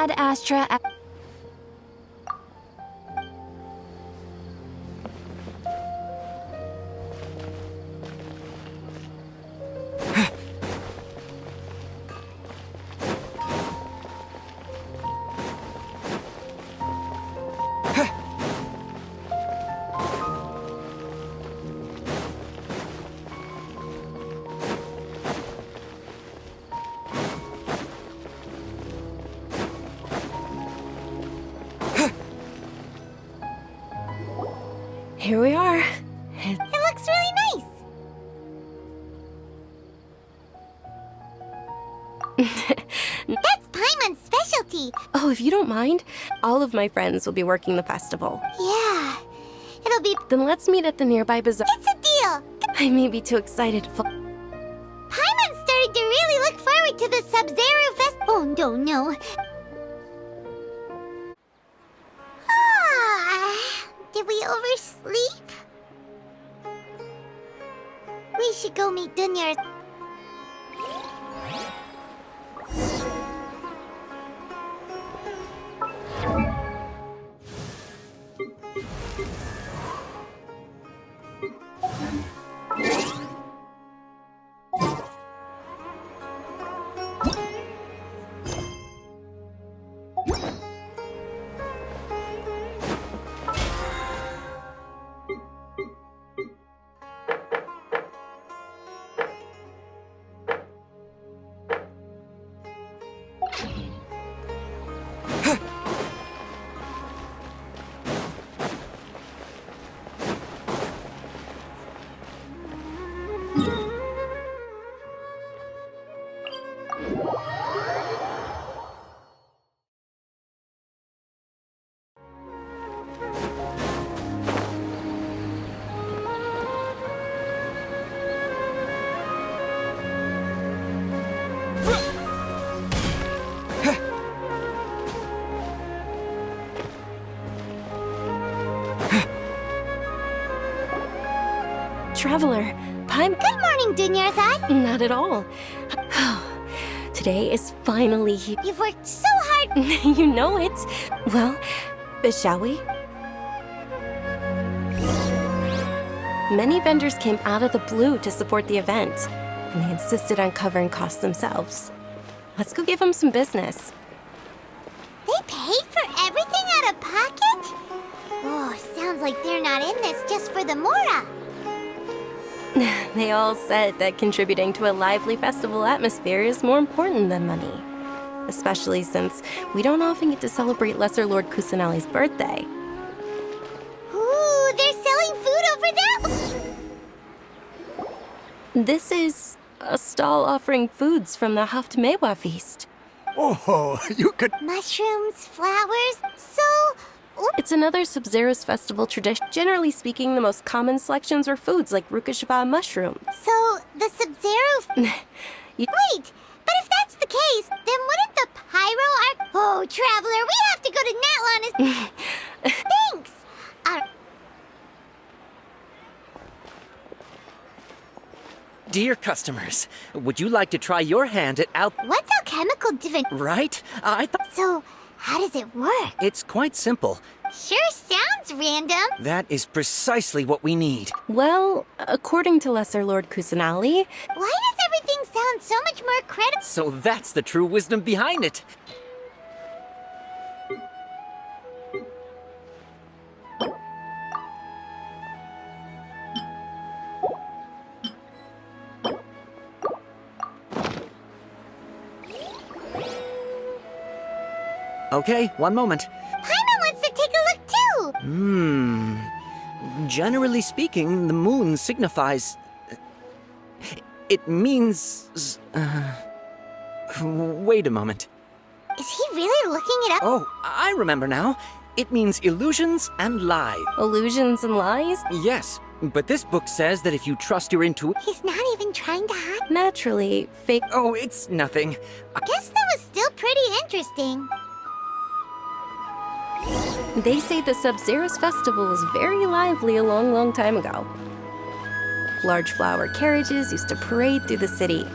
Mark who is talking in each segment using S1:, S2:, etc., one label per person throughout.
S1: Ad Astra. Here we are.
S2: It looks really nice. That's Paimon's specialty.
S1: Oh, if you don't mind, all of my friends will be working the festival.
S2: Yeah, it'll be...
S1: Then let's meet at the nearby bazaar.
S2: It's a deal.
S1: I may be too excited.
S2: Paimon's starting to really look forward to the Sub-Zero Fest... Oh, no. Did we oversleep? We should go meet Dunyar.
S1: Traveler,
S2: Good morning, Dunyar-san.
S1: Not at all. Today is finally here.
S2: You've worked so hard.
S1: You know it. Well, shall we? Many vendors came out of the blue to support the event, and they insisted on covering costs themselves. Let's go give them some business.
S2: They paid for everything out of pocket? Oh, sounds like they're not in this just for the Mora.
S1: They all said that contributing to a lively festival atmosphere is more important than money. Especially since we don't often get to celebrate Lesser Lord Kusanali's birthday.
S2: Ooh, they're selling food over there?
S1: This is a stall offering foods from the Haftmewa feast.
S3: Oh, you could...
S2: Mushrooms, flowers, so...
S1: It's another Sub-Zero's festival tradition. Generally speaking, the most common selections are foods like Rukashva mushroom.
S2: So, the Sub-Zero... Wait, but if that's the case, then wouldn't the Pyro Arc... Oh, Traveler, we have to go to Natlan. Thanks.
S4: Dear customers, would you like to try your hand at
S2: What's alchemical divin...
S4: Right? I thought...
S2: So, how does it work?
S4: It's quite simple.
S2: Sure sounds random.
S4: That is precisely what we need.
S1: Well, according to Lesser Lord Kusanali...
S2: Why does everything sound so much more credible?
S4: So that's the true wisdom behind it. Okay, one moment.
S2: Paimon wants to take a look too!
S4: Generally speaking, the moon signifies... It means... Wait a moment.
S2: Is he really looking it up?
S4: Oh, I remember now. It means illusions and lies.
S1: Illusions and lies?
S4: Yes, but this book says that if you trust your intuition...
S2: He's not even trying to hide.
S1: Naturally, fake...
S4: Oh, it's nothing.
S2: Guess that was still pretty interesting.
S1: They say the Sub-Zero's festival was very lively a long time ago. Large flower carriages used to parade through the city,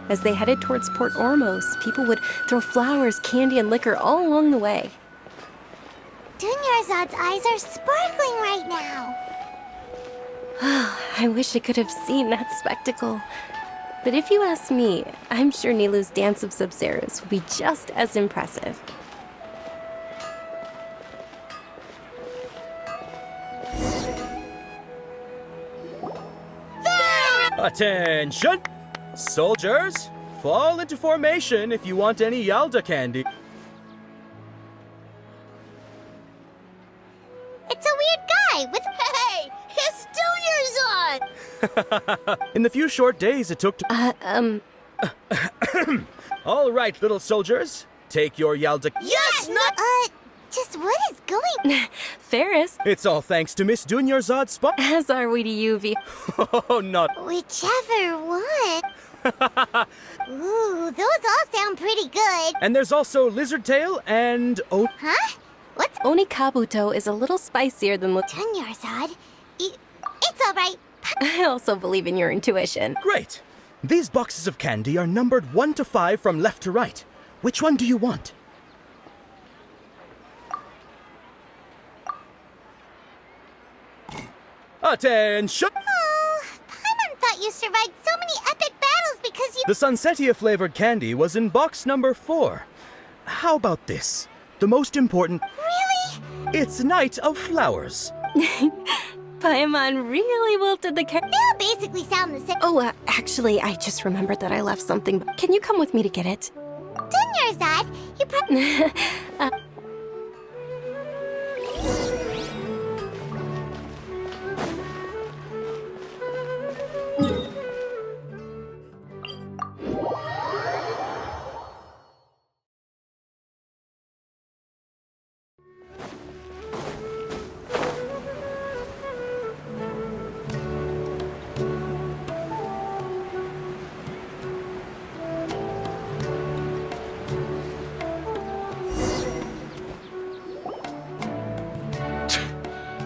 S1: As they headed towards Port Ormos, people would throw flowers, candy, and liquor all along the way.
S2: Dunyarzad's eyes are sparkling right now.
S1: I wish I could have seen that spectacle. But if you ask me, I'm sure Nilou's Dance of Sub-Zeros would be just as impressive.
S5: Attention! Soldiers, fall into formation if you want any Yalda candy.
S2: It's a weird guy with... Hey! It's Dunyarzad!
S5: In the few short days it took to... All right, little soldiers, take your Yalda...
S2: Yes, not... just what is going...
S1: Ferris,
S5: It's all thanks to Miss Dunyarzad's spot.
S1: as are we to you, V.
S5: Oh, not...
S2: Whichever one. Ooh, those all sound pretty good.
S5: And there's also Lizard Tail and... Oh,
S2: Huh? What's...
S1: Onikabuto is a little spicier than...
S2: Dunyarzad? It's alright.
S1: I also believe in your intuition.
S5: great! These boxes of candy are numbered 1 to 5 from left to right. Which one do you want? Attention!
S2: Oh, Paimon thought you survived so many epic battles because you...
S5: The Sunsetia flavored candy was in box number 4. How about this? The most important...
S2: Really?
S5: It's Night of Flowers.
S1: Paimon really wilted the
S2: They all basically sound the same.
S1: Oh, actually, I just remembered that I left something. Can you come with me to get it?
S2: Dunyarzad, you probably...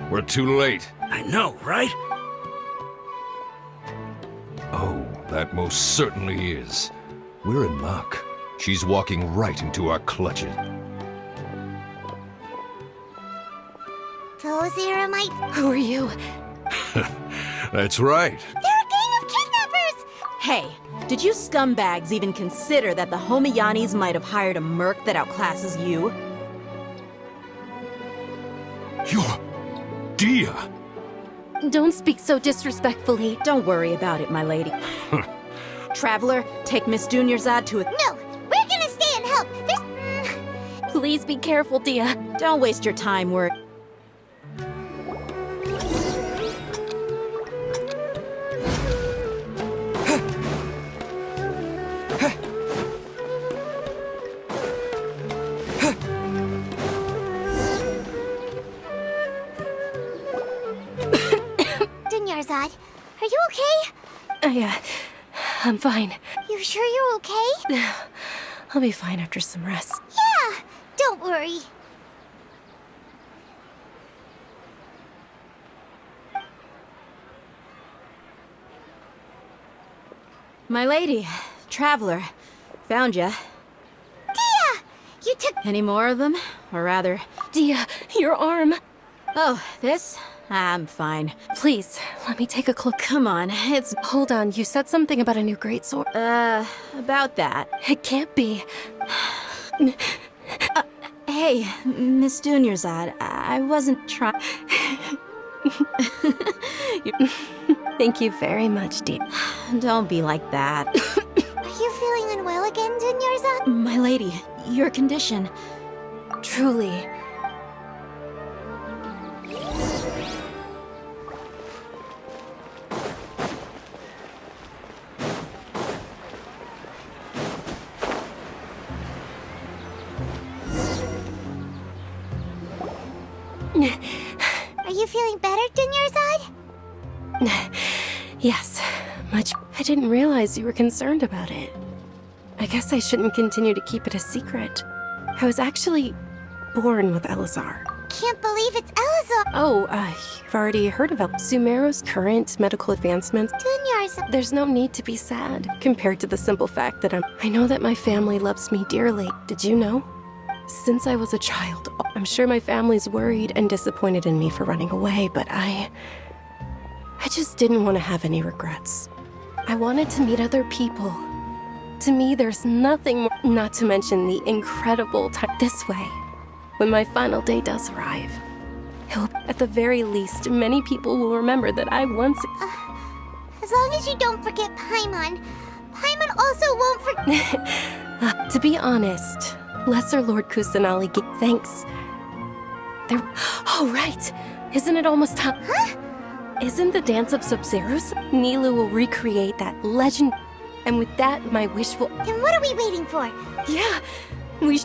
S6: We're too late.
S3: I know, right?
S6: Oh, that most certainly is. We're in luck. She's walking right into our clutches.
S2: Those Eremites...
S1: Who are you?
S6: That's right.
S2: They're a gang of kidnappers!
S7: Hey, did you scumbags even consider that the Homiyanis might have hired a merc that outclasses you?
S6: You're... Dia!
S1: Don't speak so disrespectfully.
S7: Don't worry about it, my lady. Traveler, take Miss Dunyarzad to a...
S2: No, we're gonna stay and help. There's...
S1: Please be careful, Dia.
S7: Don't waste your time, we're...
S2: Dunyarzad, are you okay?
S1: I'm fine.
S2: You sure you're okay?
S1: I'll be fine after some rest.
S2: Yeah, don't worry.
S7: My lady, Traveler, found ya.
S2: Dia! You took...
S7: Any more of them? Or rather...
S1: Dia, your arm.
S7: Oh, this? I'm fine.
S1: Please, let me take a close...
S7: Come on, it's...
S1: Hold on, you said something about a new greatsword.
S7: about that.
S1: It can't be.
S7: Hey, Miss Dunyarzad, I wasn't trying...
S1: Thank you very much, Dia.
S7: Don't be like that.
S2: Are you feeling unwell again, Dunyarzad?
S7: My lady, your condition...
S1: Truly.
S2: Are you feeling better, Dunyarzad?
S1: Yes, much. I didn't realize you were concerned about it. I guess I shouldn't continue to keep it a secret. I was actually born with Elazar.
S2: Can't believe it's Elazar.
S1: Oh, you've already heard about Sumeru's current medical advancements.
S2: Dunyarzad, customers.
S1: There's no need to be sad compared to the simple fact that I know that my family loves me dearly. Did you know? Since I was a child, I'm sure my family's worried and disappointed in me for running away, but I just didn't want to have any regrets. I wanted to meet other people. To me, there's nothing more, not to mention the incredible time this way. When my final day does arrive, at the very least, many people will remember that I once...
S2: As long as you don't forget Paimon. Paimon also won't forget...
S1: To be honest, Lesser Lord Kusanali thanks. There... Oh, right! Isn't it almost time?
S2: Huh?
S1: Isn't the Dance of Sub-Zeros? Nilu will recreate that legend. And with that, my wish will...
S2: Then what are we waiting for?
S1: Yeah, we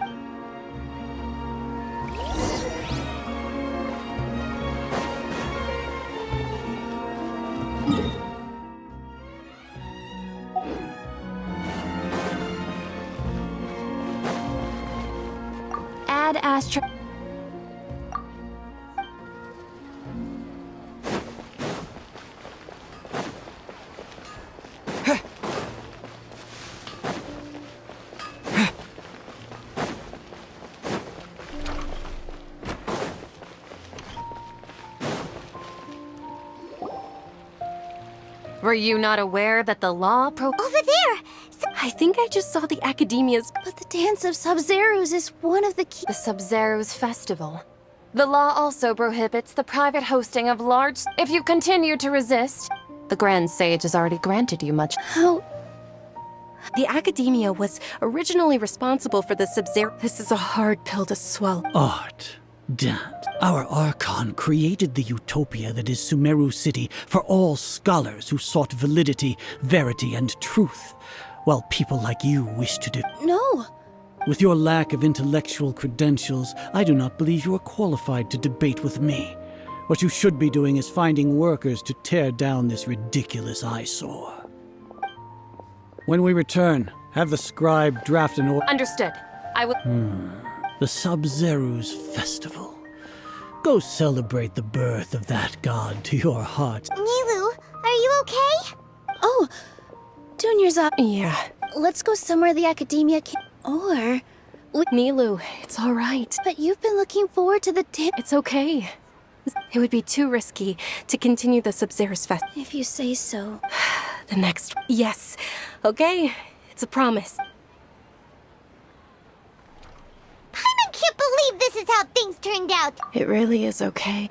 S2: Add Astra...
S8: Were you not aware that the law
S2: Over there!
S1: I think I just saw the Academia's...
S8: But the Dance of Sub-Zeros is one of the key... The Sub-Zeros Festival. The law also prohibits the private hosting of large... If you continue to resist, the Grand Sage has already granted you much...
S1: How... The Academia was originally responsible for the Sub-Zero... This is a hard pill to swallow.
S3: Art. Dad, our Archon created the utopia that is Sumeru City for all scholars who sought validity, verity, and truth, while people like you wish to do...
S8: No!
S3: With your lack of intellectual credentials, I do not believe you are qualified to debate with me. What you should be doing is finding workers to tear down this ridiculous eyesore. When we return, have the scribe draft an order...
S8: Understood. I will...
S3: The Sub-Zero's Festival. Go celebrate the birth of that god to your heart.
S2: Nilu, are you okay?
S8: Oh! Junior's up.
S1: Yeah.
S8: Let's go somewhere the Academia can... Or...
S1: Nilu, it's all right.
S8: But you've been looking forward to the dance...
S1: It's okay. It would be too risky to continue the Sub-Zero's Fest...
S8: If you say so.
S1: The next... Yes. Okay. It's a promise.
S2: Paimon can't believe this is how things turned out!
S1: It really is okay.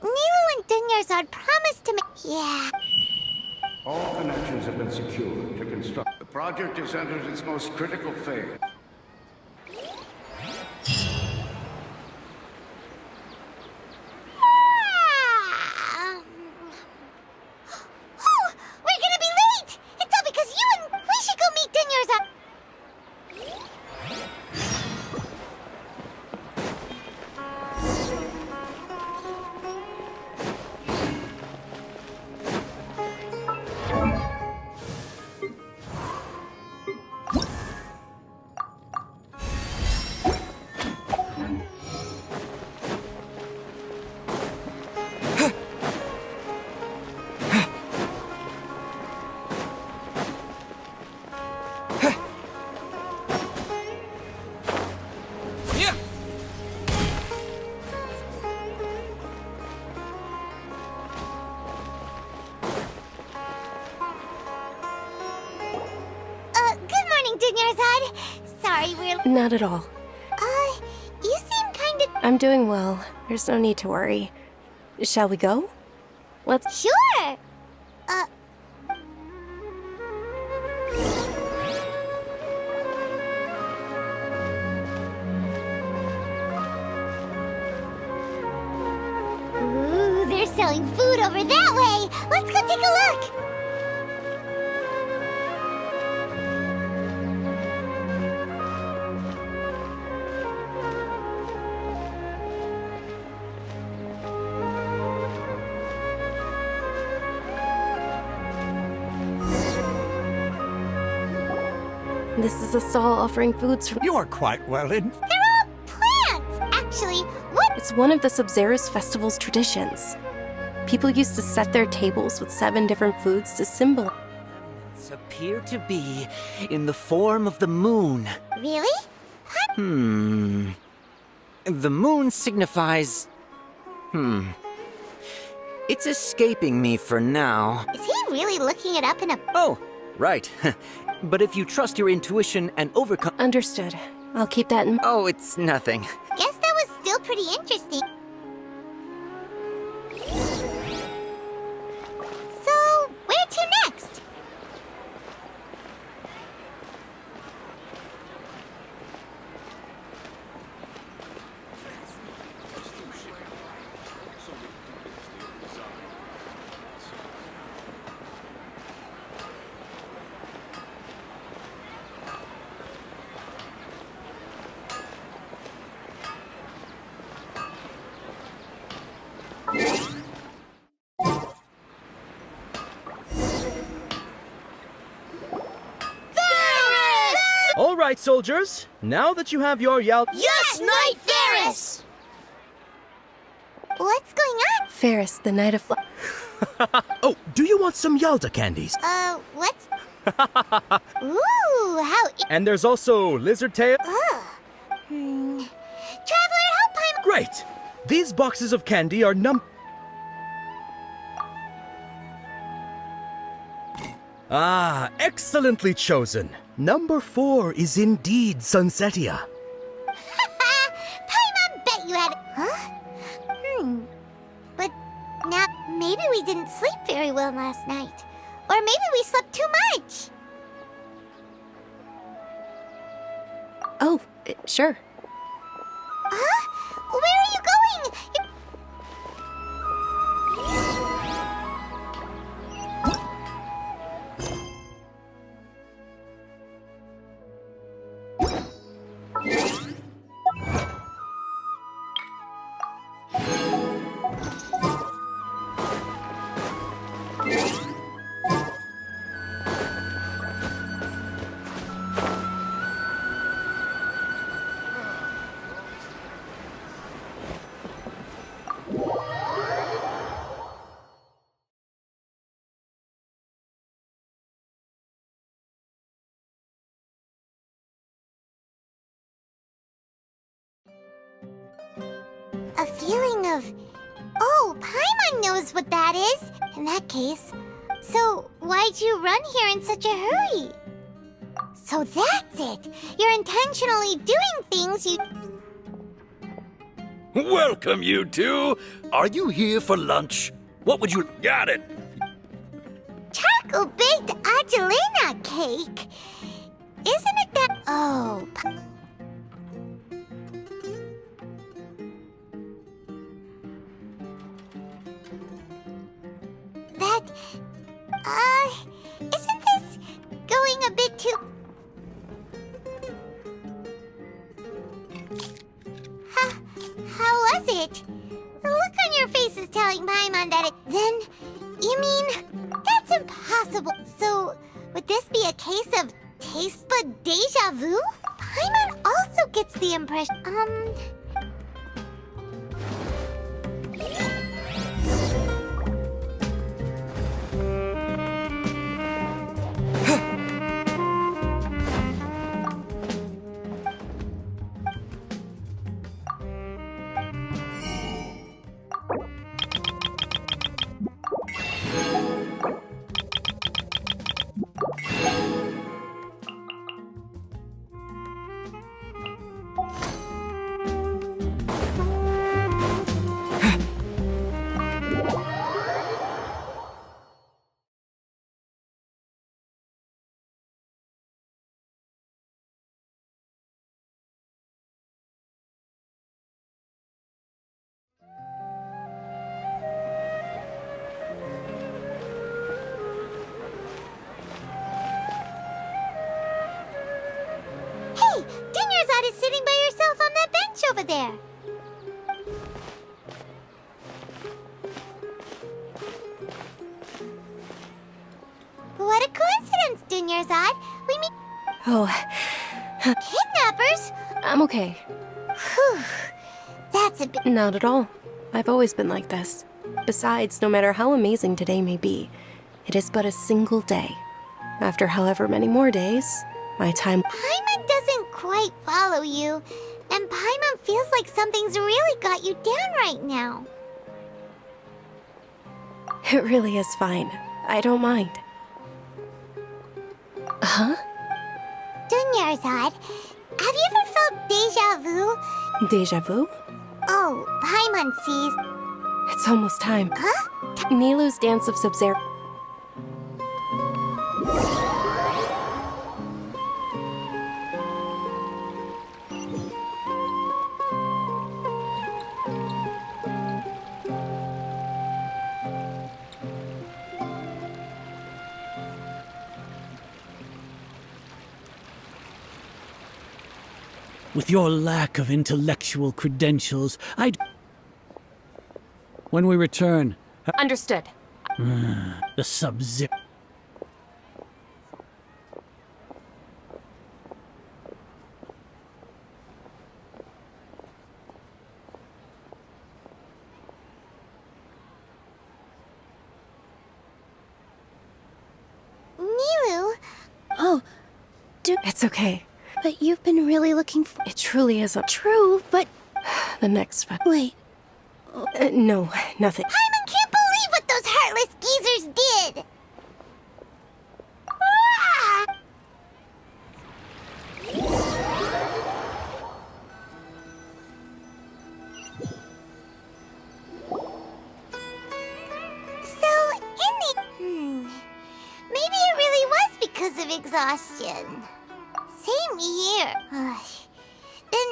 S2: Nilu and Dunyarzad promised to Yeah.
S9: All connections have been secured to construct. The project has entered its most critical phase.
S2: Oh, we're gonna be late! It's all because you and... We should go meet Dunyarzad! Good morning, Dunyarzad. Sorry, we're...
S1: Not at all.
S2: You seem kinda...
S1: I'm doing well. There's no need to worry. Shall we go? Let's...
S2: Sure! Ooh, they're selling food over that way! Let's go take a look!
S1: This is a stall offering foods from.
S10: You are quite well in.
S2: They're all plants! Actually, what?
S1: It's one of the Sub-Zero's festival's traditions. People used to set their tables with 7 different foods to symbolize.
S4: Appear to be in the form of the moon.
S2: Really?
S4: The moon signifies... It's escaping me for now.
S2: Is he really looking it up in a...
S4: Oh, right. But if you trust your intuition and overcome...
S1: Understood. I'll keep that in.
S4: Oh, it's nothing.
S2: Guess that was still pretty interesting. So, where to next?
S5: All right, soldiers. Now that you have your
S2: Yes, Knight Ferris! What's going on?
S1: Ferris, the Knight of...
S5: Oh, do you want some Yalda candies?
S2: What's... Ooh, how...
S5: And there's also lizard tail.
S2: Ugh. Traveler, help Paimon...
S5: Great. These boxes of candy are Ah, excellently chosen. Number 4 is indeed Sunsetia.
S2: Paimon bet you had... Huh? But now, maybe we didn't sleep very well last night. Or maybe we slept too much.
S1: Oh, sure.
S2: Huh? Where are you going? A feeling of... Oh, Paimon knows what that is. In that case, so why'd you run here in such a hurry? So that's it. You're intentionally doing things you...
S10: Welcome, you two. Are you here for lunch? What would you... Got it.
S2: Charcoal-baked Angelina cake. Isn't it that... Oh... That... Isn't this going a bit too... How was it? The look on your face is telling Paimon that it... Then, you mean... That's impossible. So, would this be a case of taste bud deja vu? Paimon also gets the impression... Hey, Dinnersot is sitting by yourself on that bench over there. What a coincidence, Dinnersot. We meet...
S1: Oh,
S2: Kidnappers?
S1: I'm okay.
S2: Whew. That's a bit.
S1: Not at all. I've always been like this. Besides, no matter how amazing today may be, it is but a single day. After however many more days, my time...
S2: Paimon doesn't quite follow you, and Paimon feels like something's really got you down right now.
S1: It really is fine. I don't mind. Huh?
S2: Dunyarzad, have you ever felt deja vu?
S1: Deja vu?
S2: Oh, Paimon sees.
S1: It's almost time.
S2: Huh?
S1: Nilu's dance of Sub-Zero.
S3: With your lack of intellectual credentials, I'd... When we return,
S8: Understood.
S3: the Sub-Zero...
S2: Nilu?
S1: Oh, it's okay.
S2: But you've been really looking for.
S1: It truly is a...
S2: True, but.
S1: The next one.
S2: Wait.
S1: No, nothing.
S2: Paimon can't believe what those heartless geezers did! Ah! So, maybe it really was because of exhaustion. Same here. Then,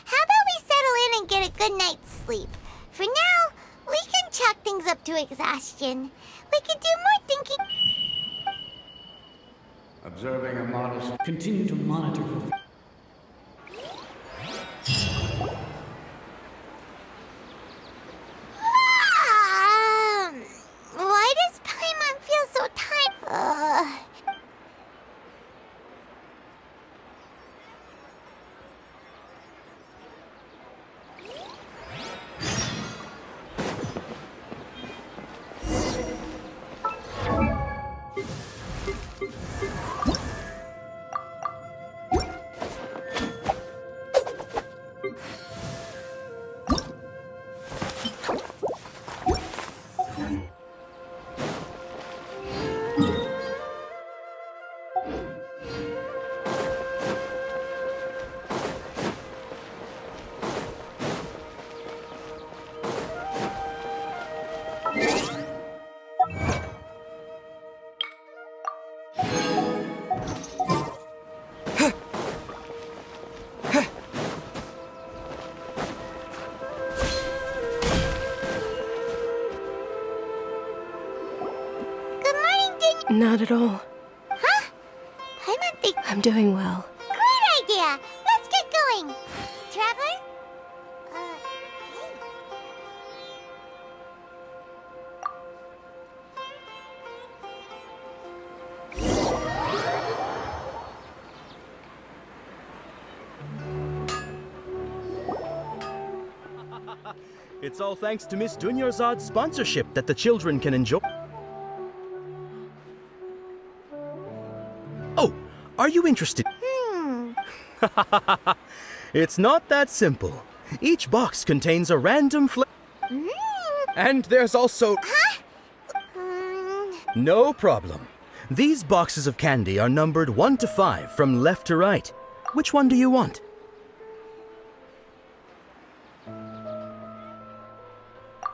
S2: how about we settle in and get a good night's sleep? For now, we can chalk things up to exhaustion. We can do more thinking.
S9: Observing a modest...
S3: Continue to monitor her.
S2: Why does Paimon feel so tired?
S1: Not at all.
S2: Huh? Paimon think.
S1: I'm doing well.
S2: Great idea! Let's get going! Traveler?
S5: It's all thanks to Miss Dunyarzad's sponsorship that the children can enjoy. Oh, are you interested? It's not that simple. Each box contains a random And there's also... No problem. These boxes of candy are numbered 1 to 5 from left to right. Which one do you want?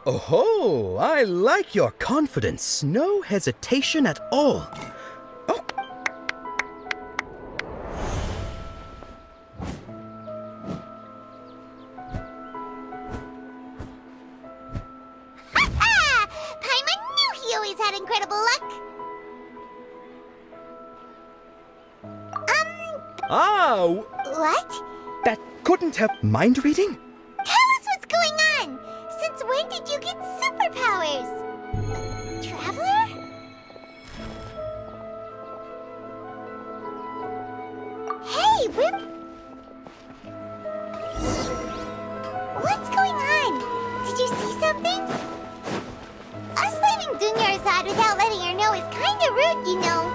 S5: Oh, I like your confidence. No hesitation at all. Oh.
S2: Paimon knew he always had incredible luck. What?
S5: That couldn't have mind reading?
S2: Tell us what's going on! Since when did you get superpowers? Traveler? Hey, Dad without letting her know is kinda rude, you know.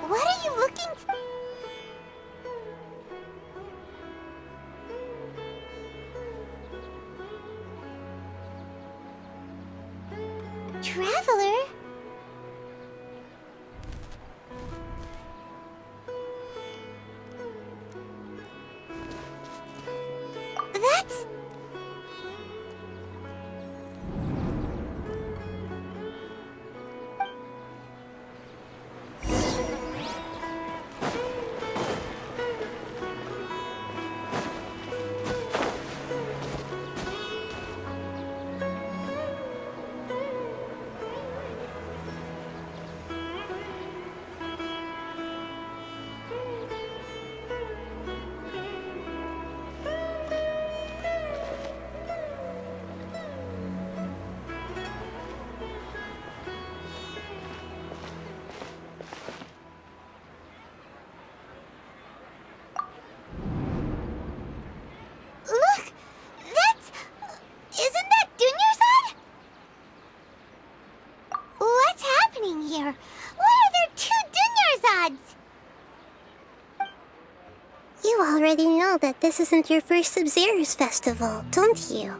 S2: What are you looking for? Traveler? That's... Look! That's... Isn't that Dunyarzad? What's happening here? Why are there two Dunyarzads? You already know that this isn't your first Sub-Zero's festival, don't you?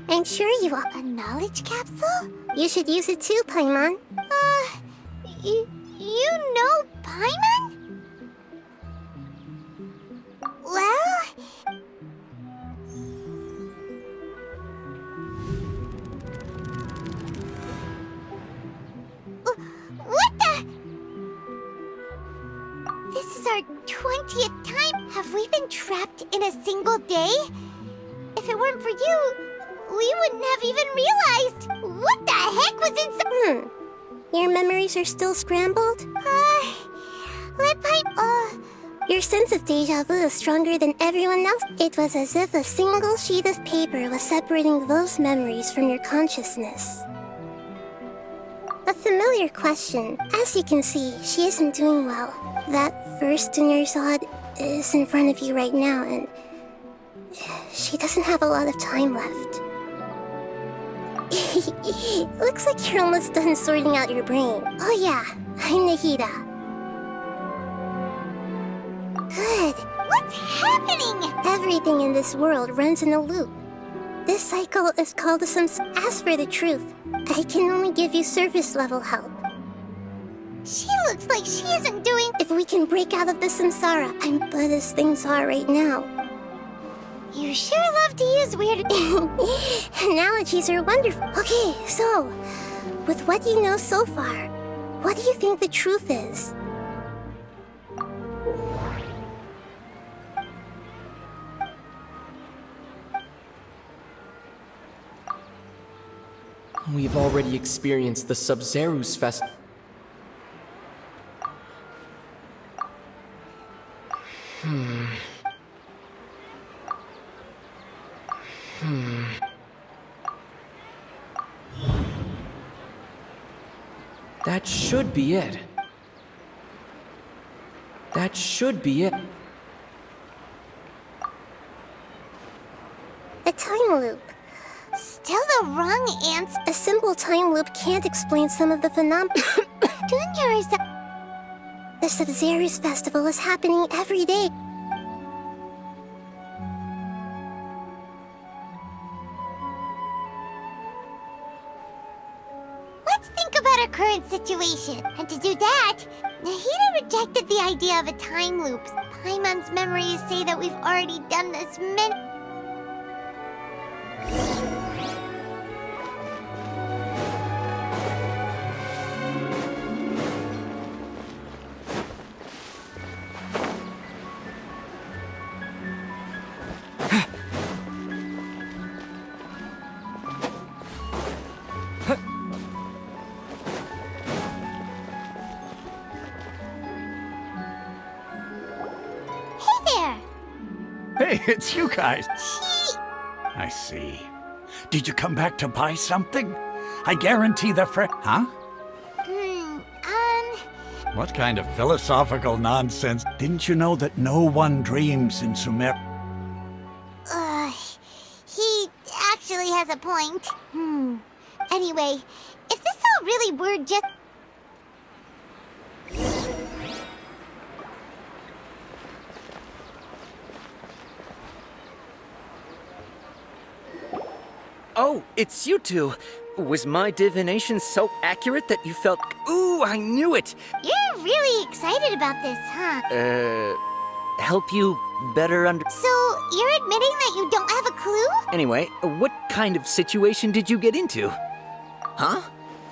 S2: I'm sure you want a knowledge capsule? You should use it too, Paimon. You know Paimon? Well... What the... This is our 20th time. Have we been trapped in a single day? If it weren't for you, we wouldn't have even realized. What the heck was inside? Your memories are still scrambled? Your sense of deja vu is stronger than everyone else. It was as if a single sheet of paper was separating those memories from your consciousness. A familiar question. As you can see, she isn't doing well. That first Dunyarzad is in front of you right now, and she doesn't have a lot of time left. Looks like you're almost done sorting out your brain. Oh yeah, I'm Nahida. Good. What's happening? Everything in this world runs in a loop. This cycle is called a Ask for the truth. I can only give you surface level help. She looks like she isn't doing... If we can break out of this samsara, I'm but as things are right now. You sure love to use weird... Analogies are wonderful. Okay, so, with what you know so far, what do you think the truth is?
S11: We've already experienced the Sub-Zero's fest. That should be it. That should be it.
S2: A time loop. Still the wrong answer. A simple time loop can't explain some of the phenomena. The Sub-Zero's festival is happening every day. Let's think about our current situation. And to do that, Nahida rejected the idea of a time loop. Paimon's memories say that we've already done this
S12: it's you guys. I see. Did you come back to buy something? I guarantee the Huh? What kind of philosophical nonsense? Didn't you know that no one dreams in Sumer?
S2: He actually has a point. Anyway, if this all really were just...
S4: Oh, it's you two. Was my divination so accurate that you felt... Ooh, I knew it!
S2: You're really excited about this, huh?
S4: Help you better under...
S2: So, you're admitting that you don't have a clue?
S4: Anyway, what kind of situation did you get into? Huh?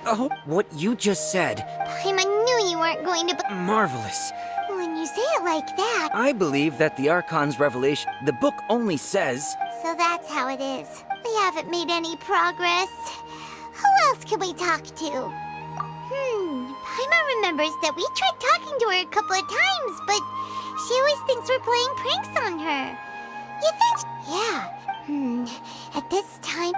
S4: Oh, what you just said.
S2: I knew you weren't going to...
S4: Marvelous.
S2: When you say it like that...
S4: I believe that the Archon's revelation... The book only says...
S2: So that's how it is. We haven't made any progress. Who else can we talk to? Paimon remembers that we tried talking to her a couple of times, but she always thinks we're playing pranks on her. You think... Yeah. At this time...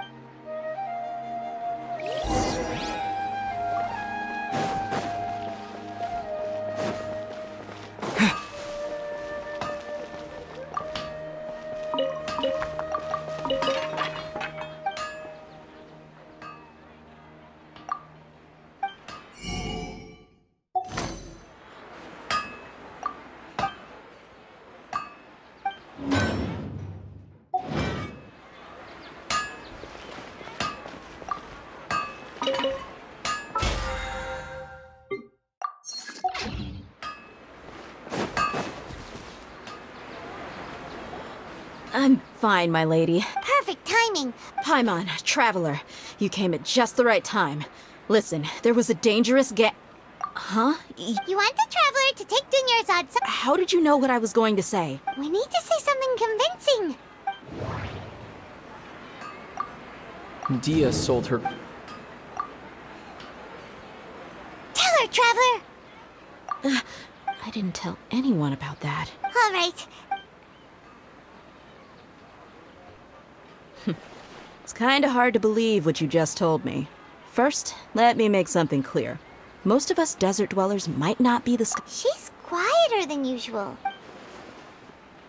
S7: I'm fine, my lady.
S2: Perfect timing.
S7: Paimon, Traveler, you came at just the right time. Listen, there was a dangerous Huh?
S2: You want the Traveler to take Dunyarzad so...
S7: How did you know what I was going to say?
S2: We need to say something convincing.
S11: Dia sold her...
S2: Tell her, Traveler!
S7: I didn't tell anyone about that.
S2: All right.
S7: It's kinda hard to believe what you just told me. First, let me make something clear. Most of us desert dwellers might not be the...
S2: She's quieter than usual.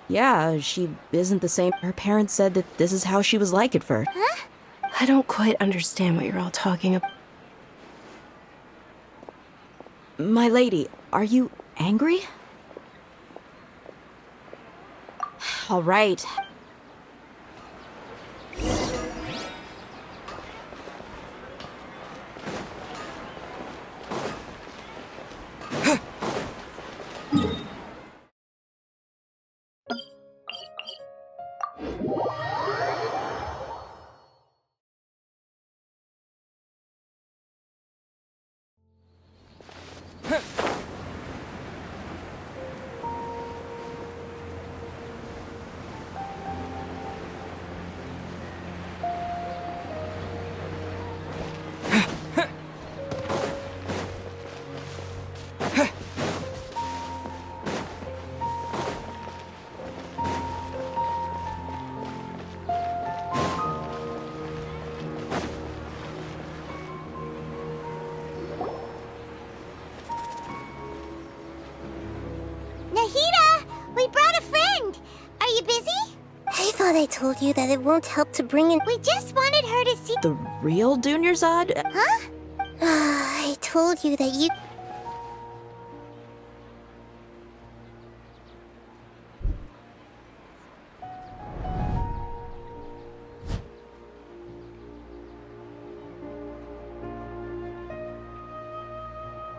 S7: Yeah, she isn't the same. Her parents said that this is how she was like at first.
S2: Huh?
S1: I don't quite understand what you're all talking about.
S7: My lady, are you angry? All right.
S2: I told you that it won't help to bring in... We just wanted her to see...
S7: The real Dunyarzad?
S2: Huh? I told you that you...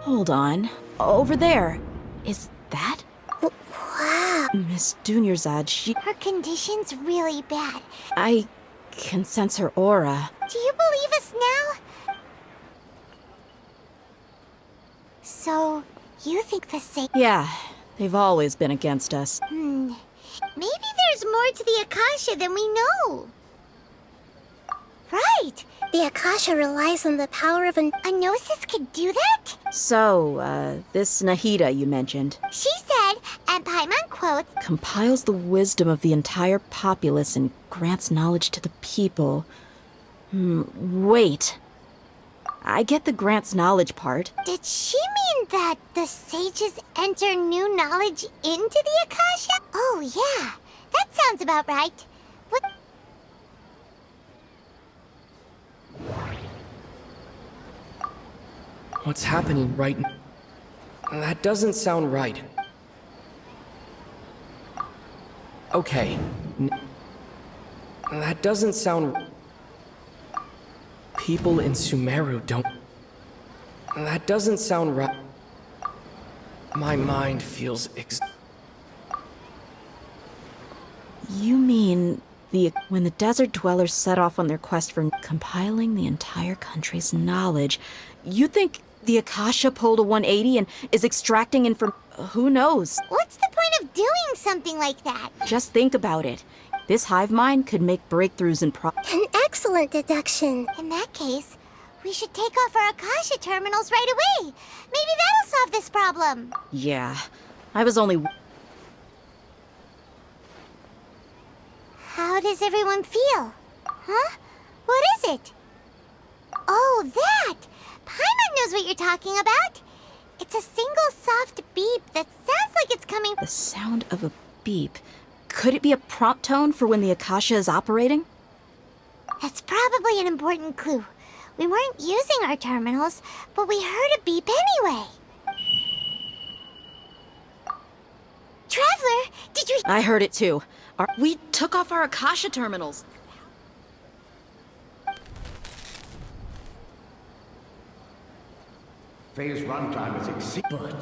S7: Hold on. Over there. Is that?
S2: Wow.
S7: Miss Dunyarzad, she...
S2: Her condition's really bad.
S7: I can sense her aura.
S2: Do you believe us now? So, you think the same...
S7: Yeah, they've always been against us.
S2: Maybe there's more to the Akasha than we know. Right! The Akasha relies on the power of a Gnosis could do that?
S7: So, this Nahida you mentioned.
S2: She said, and Paimon quotes.
S7: Compiles the wisdom of the entire populace and grants knowledge to the people. Wait. I get the grants knowledge part.
S2: Did she mean that the sages enter new knowledge into the Akasha? Oh, yeah. That sounds about right. What?
S11: What's happening right now? That doesn't sound right. Okay. That doesn't sound... People in Sumeru don't... That doesn't sound right. My mind feels
S7: You mean when the desert dwellers set off on their quest for compiling the entire country's knowledge, you think the Akasha pulled a 180 and is extracting who knows?
S2: What's the point of doing something like that?
S7: Just think about it. This hive mind could make breakthroughs in
S2: An excellent deduction. In that case, we should take off our Akasha terminals right away. Maybe that'll solve this problem.
S7: Yeah, I was only...
S2: How does everyone feel? Huh? What is it? Oh, that! Paimon knows what you're talking about. It's a single soft beep that sounds like it's coming...
S7: The sound of a beep. Could it be a prompt tone for when the Akasha is operating?
S2: That's probably an important clue. We weren't using our terminals, but we heard a beep anyway. Traveler, did you...
S7: I heard it too. We took off our Akasha terminals.
S9: Phase runtime is exceeded.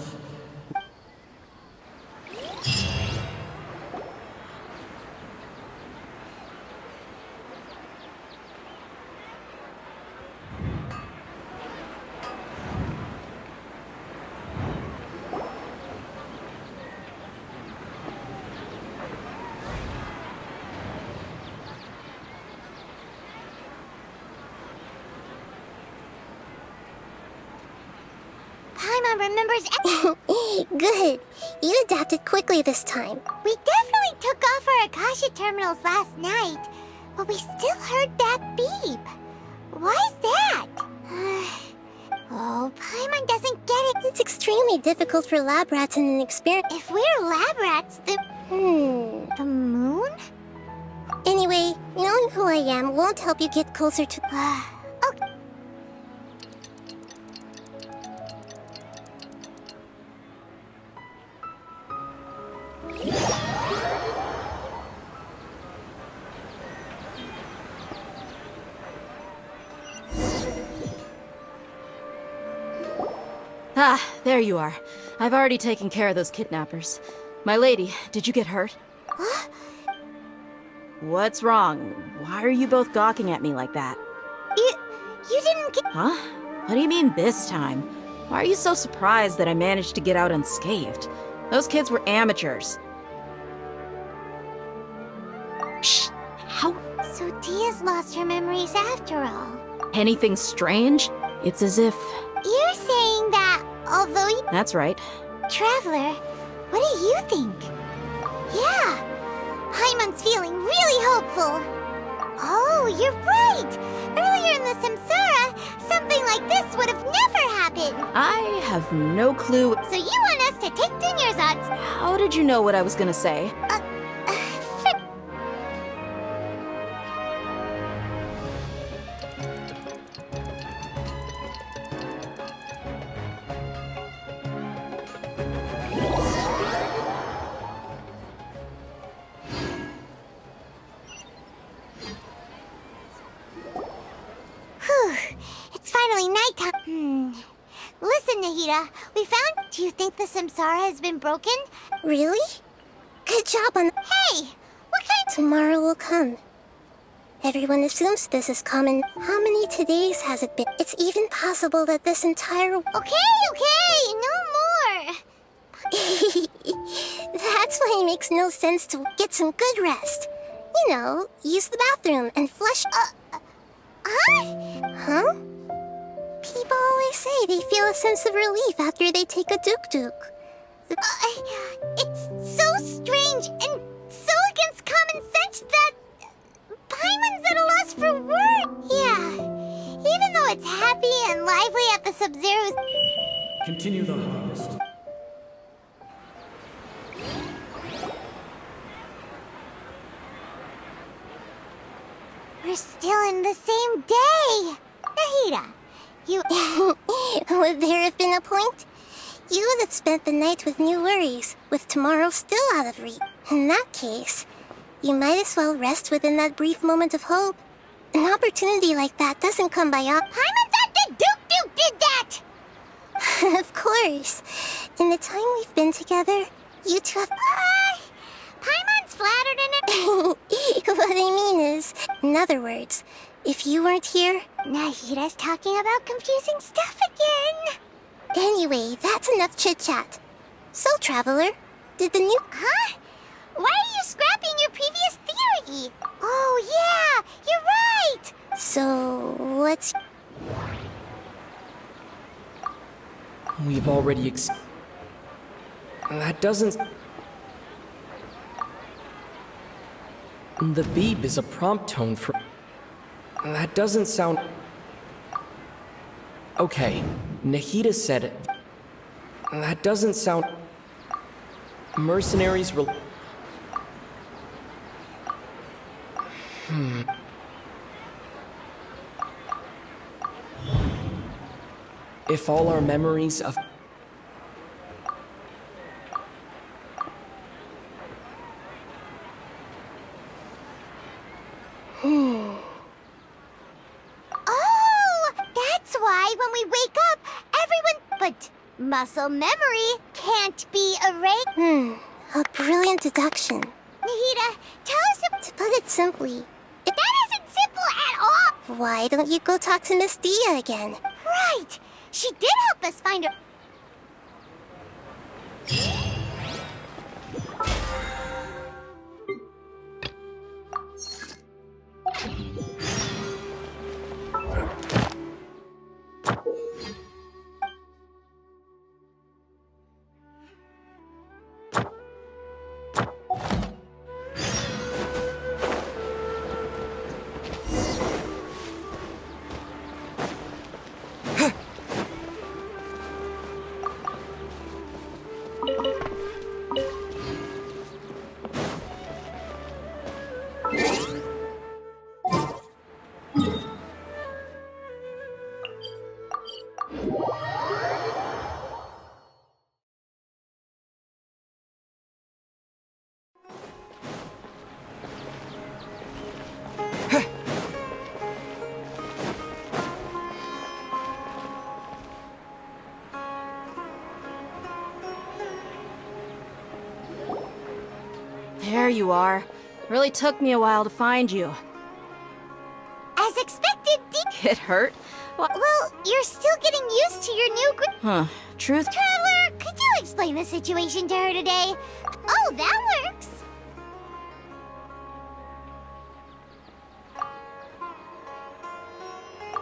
S2: Paimon remembers... Good. You adapted quickly this time. We definitely took off our Akasha terminals last night, but we still heard that beep. Why is that? Oh, Paimon doesn't get it. It's extremely difficult for lab rats and inexperienced... If we're lab rats, then... The moon? Anyway, knowing who I am won't help you get closer to... Okay.
S7: Ah, there you are. I've already taken care of those kidnappers. My lady, did you get hurt? What's wrong? Why are you both gawking at me like that?
S2: You didn't get...
S7: Huh? What do you mean this time? Why are you so surprised that I managed to get out unscathed? Those kids were amateurs. Shh! How?
S2: So Dia's lost her memories after all.
S7: Anything strange? It's as if...
S2: You're saying that, although you...
S7: That's right.
S2: Traveler, what do you think? Yeah, Paimon's feeling really hopeful. Oh, you're right! Earlier in the Samsara, something like this would have never happened.
S7: I have no clue.
S2: So you want us to take Dunya's odds?
S7: How did you know what I was gonna say?
S2: It's finally nighttime. Listen, Nahida, we found... Do you think the Samsara has been broken? Really? Good job on... Hey! What kind... Tomorrow will come. Everyone assumes this is common. How many todays has it been? It's even possible that this entire... Okay, no more! That's why it makes no sense to get some good rest. You know, use the bathroom and flush... Huh? People always say they feel a sense of relief after they take a duk-duk. It's so strange! for words. Yeah, even though it's happy and lively at the Sub-Zero's...
S3: Continue the harvest.
S2: We're still in the same day! Nahida, you... Would there have been a point? You would have spent the night with new worries, with tomorrow still out of reach. In that case, you might as well rest within that brief moment of hope. An opportunity like that doesn't come by all... Paimon thought the Duke did that! Of course. In the time we've been together, you two have... Paimon's flattered in it. What I mean is, in other words, if you weren't here, Nahida's talking about confusing stuff again. Anyway, that's enough chit-chat. So, Traveler, did the new... Huh? Why are you scrapping your previous theory? Oh, yeah, you're right! So, what's...
S11: We've already That doesn't... The beep is a prompt tone for... That doesn't sound... Okay, Nahida said it. That doesn't sound... Mercenaries rel... If all our memories of...
S2: Oh, that's why when we wake up, everyone... But muscle memory can't be erased. A brilliant deduction. Nahida, tell us to put it simply. That isn't simple at all! Why don't you go talk to Miss Dia again? Right! She did help us find her...
S7: There you are. Really took me a while to find you.
S2: As expected,
S7: Get hurt?
S2: Well, you're still getting used to your new
S7: Huh. Truth?
S2: Traveler, could you explain the situation to her today? Oh, that works.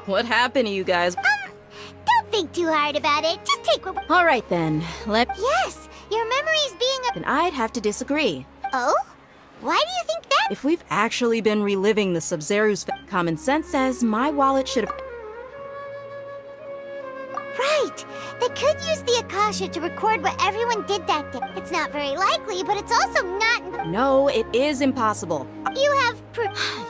S7: What happened to you guys?
S2: Don't think too hard about it. Just take what...
S7: Alright then,
S2: Yes, your memory's being a...
S7: Then I'd have to disagree.
S2: Oh? Why do you think that?
S7: If we've actually been reliving the Sub-Zero's common sense says my wallet should have...
S2: Right! They could use the Akasha to record what everyone did that day. It's not very likely, but it's also not...
S7: No, it is impossible.
S2: You have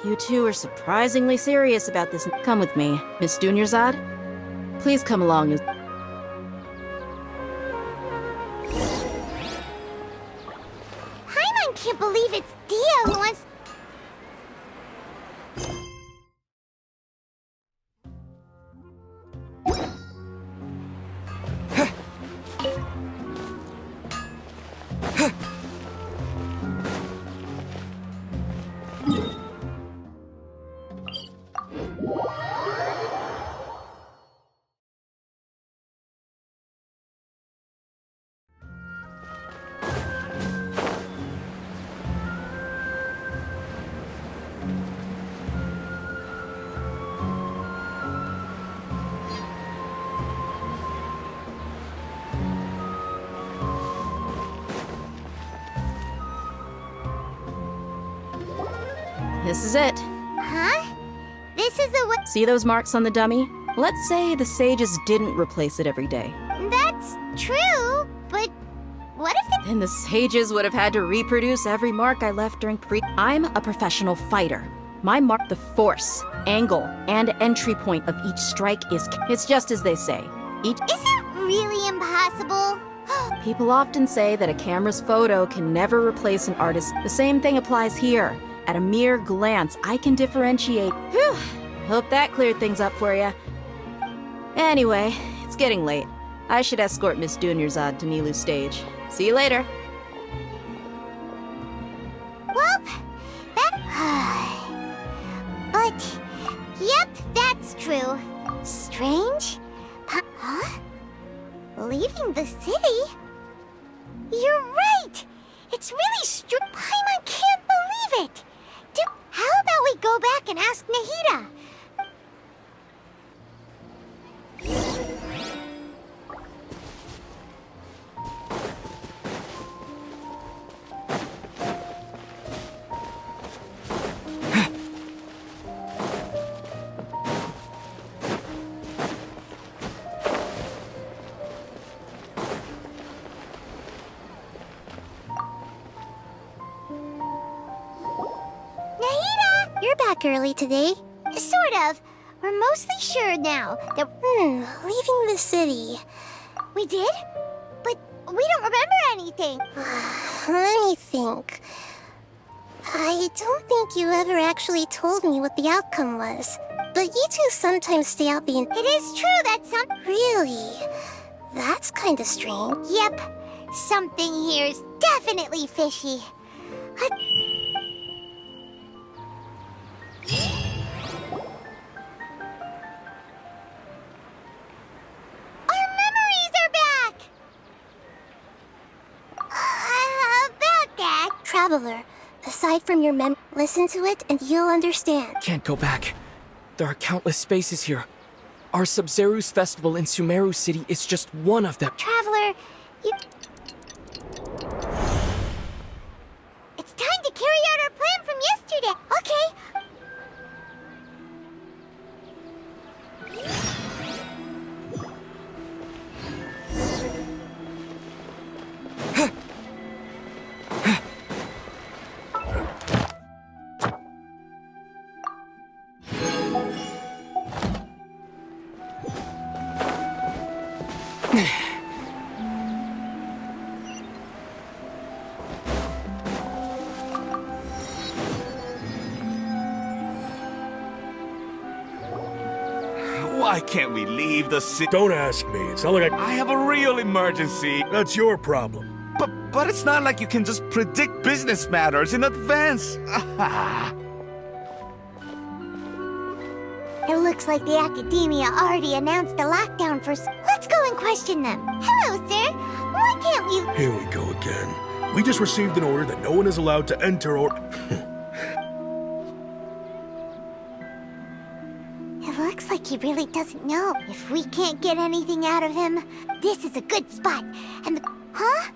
S7: You two are surprisingly serious about this. Come with me, Miss Dunyarzad. Please come along.
S2: Paimon can't believe it's Dia who wants...
S7: This is it.
S2: Huh? this is a way.
S7: See those marks on the dummy? Let's say the sages didn't replace it every day.
S2: That's true, but what if
S7: Then the sages would have had to reproduce every mark I left during I'm a professional fighter. My mark, the force, angle, and entry point of each strike is... It's just as they say.
S2: Is it really impossible?
S7: People often say that a camera's photo can never replace an artist. The same thing applies here. At a mere glance, I can differentiate. Whew. Hope that cleared things up for you. Anyway, it's getting late. I should escort Miss Dunyarzad to Nilu's stage. See you later.
S2: Well, but, yep, that's true. Strange? Huh? Leaving the city? You're right! It's really Paimon can't believe it! How about we go back and ask Nahida? You're back early today. Sort of. We're mostly sure now that leaving the city. We did? But we don't remember anything. Let me think. I don't think you ever actually told me what the outcome was. But you two sometimes stay out the... It is true that some... Really? That's kind of strange. Yep. Something here is definitely fishy. Our memories are back! About that... Traveler, aside from your listen to it and you'll understand.
S11: Can't go back. There are countless spaces here. Our Sub-Zeru's festival in Sumeru City is just one of them.
S2: Traveler, you... It's time to carry out our plan from yesterday. Okay.
S13: Why can't we leave the city?
S14: Don't ask me. It's not like
S13: I have a real emergency.
S14: That's your problem.
S13: But it's not like you can just predict business matters in advance.
S2: It looks like the academia already announced the lockdown for... Let's go and question them. Hello, sir. Why can't we...
S14: Here we go again. We just received an order that no one is allowed to enter or...
S2: It looks like he really doesn't know. If we can't get anything out of him, this is a good spot. And the... Huh?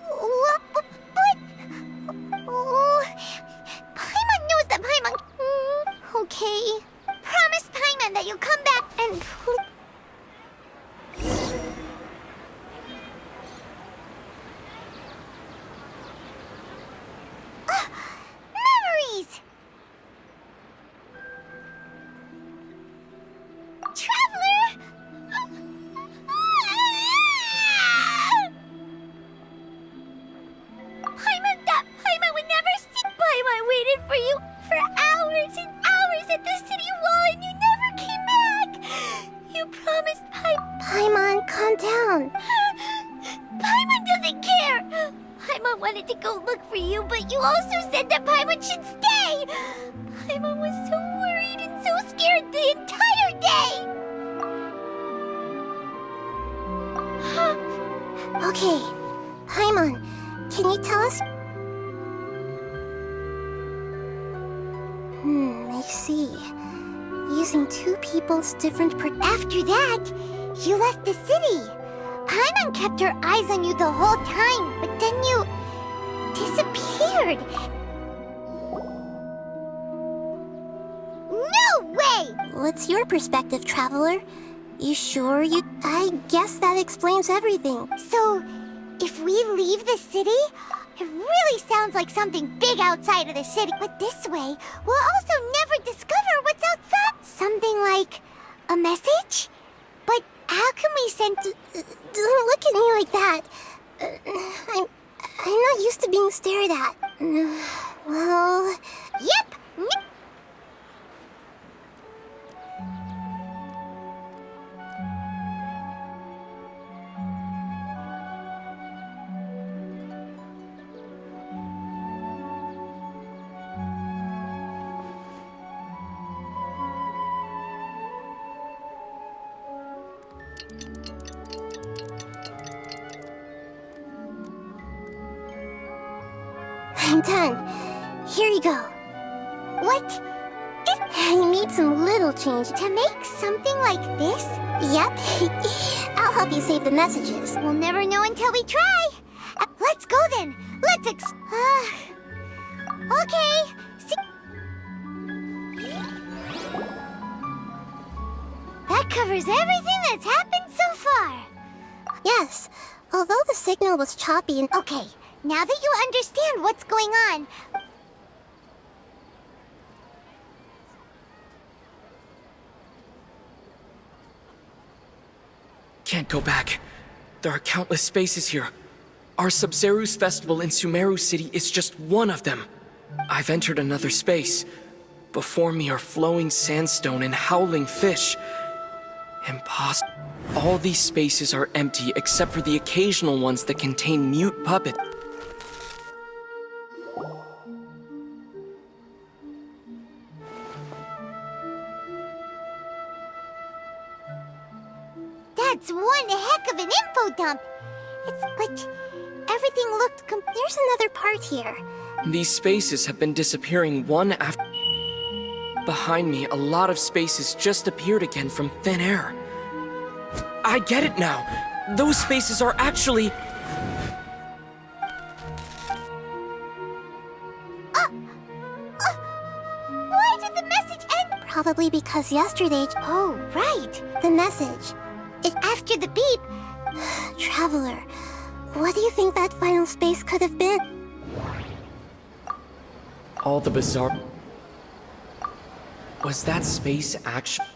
S2: What? Oh... Paimon knows that Paimon... Okay. Promise Paimon that you'll come back and... Memories! Traveler! Paimon would never see... Paimon waited for you for hours and hours at the city wall and you never came back! You promised Paimon, calm down. Paimon doesn't care! Paimon wanted to go look for you, but you also said that Paimon should stay! Paimon was so worried and so scared the entire day! Okay, Paimon, can you tell us? I see. Using two people's different After that, you left the city. Paimon kept her eyes on you the whole time, but then you... disappeared. No way! What's your perspective, Traveler? You sure you... I guess that explains everything. So, if we leave the city, it really sounds like something big outside of the city. But this way, we'll also never discover what's outside. Something like a message? But how can we send... Don't look at me like that. I'm not used to being stared at. Well... Yep! I'm done. Here you go. What? I made some little change to make something like this? Yep. I'll help you save the messages. We'll never know until we try. Let's go then. Let's okay. That covers everything that's happened so far. Yes. Although the signal was choppy and... Okay. Now that you understand what's going on...
S11: Can't go back. There are countless spaces here. Our Sub-Zeru's festival in Sumeru City is just one of them. I've entered another space. Before me are flowing sandstone and howling fish. Impossible. All these spaces are empty except for the occasional ones that contain mute puppets.
S2: That's one heck of an info dump. But everything looked there's another part here.
S11: These spaces have been disappearing one after... Behind me, a lot of spaces just appeared again from thin air. I get it now. Those spaces are actually...
S2: Why did the message end? Probably because yesterday... Oh, right. The message. After the beep... Traveler, what do you think that final space could have been?
S11: All the bizarre... Was that space actually...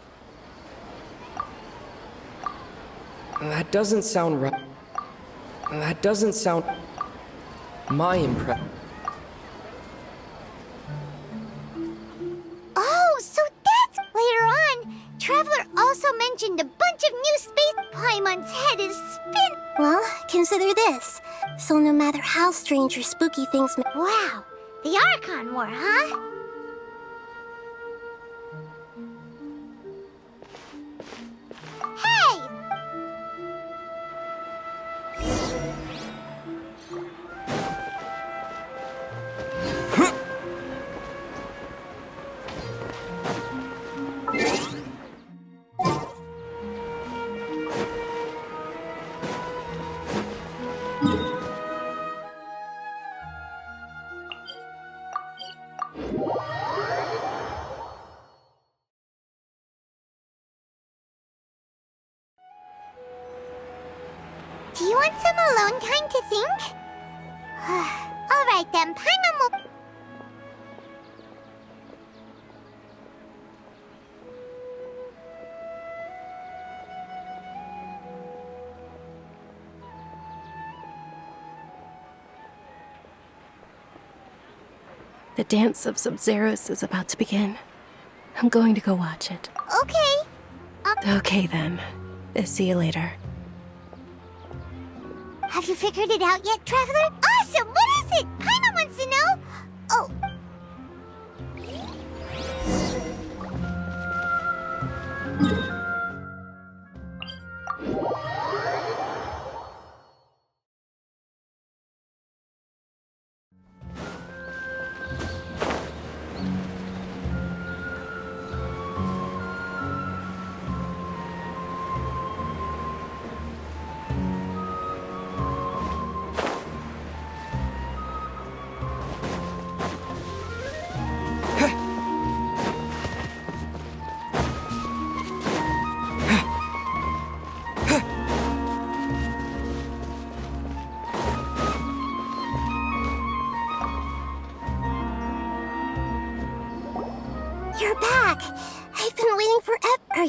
S11: That doesn't sound right. That doesn't sound... My impression...
S2: Oh, so that's... Later on, Traveler also mentioned a bunch of new space... Paimon's head is spin... Well, consider this. So no matter how strange or spooky things may... Wow, the Archon War, huh? Hey! Do you want some alone time to think? Alright then, Paimon will...
S1: The dance of Sub-Zeros is about to begin. I'm going to go watch it.
S2: Okay.
S1: Okay then. See you later.
S2: Have you figured it out yet, Traveler? Awesome! What is it? Paimon wants to know! Oh.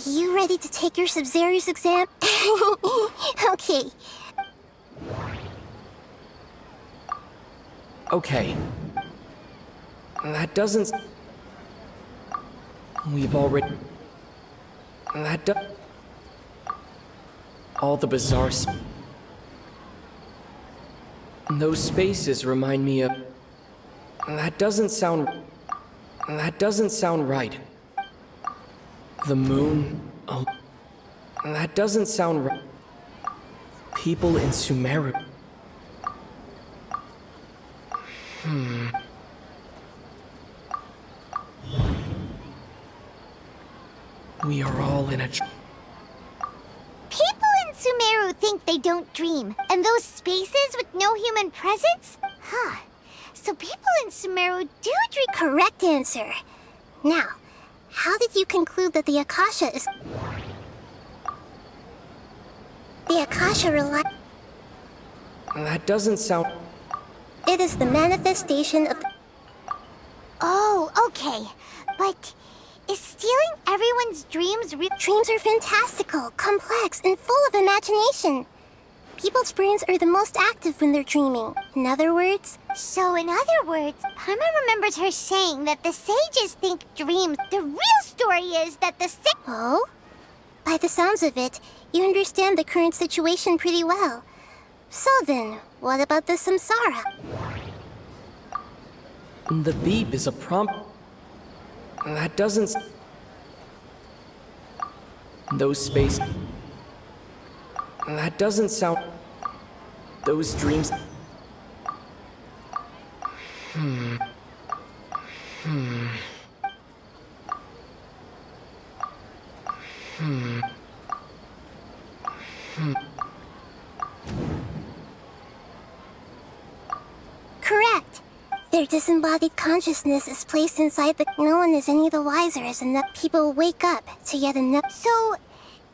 S2: you ready to take your Sub-Zero's exam? Okay.
S11: Okay. That doesn't... We've already... That do... All the bizarre... Those spaces remind me of... That doesn't sound right. The moon... Oh... That doesn't sound right. People in Sumeru... We are all in a...
S2: People in Sumeru think they don't dream, and those spaces with no human presence? Huh. So people in Sumeru do dream. Correct answer. Now, how did you conclude that the Akasha is... The Akasha
S11: That doesn't sound...
S2: It is the manifestation of... Oh, okay. But... Is stealing everyone's dreams real? Dreams are fantastical, complex, and full of imagination. People's brains are the most active when they're dreaming. In other words... So in other words, Paimon remembers her saying that the sages think dreams. The real story is that the Oh? By the sounds of it, you understand the current situation pretty well. So then, what about the samsara?
S11: The beep is a prompt... That doesn't... Those space... That doesn't sound... Those dreams...
S2: Correct. Their disembodied consciousness is placed inside the... No one is any the wiser as enough people wake up to yet another... So,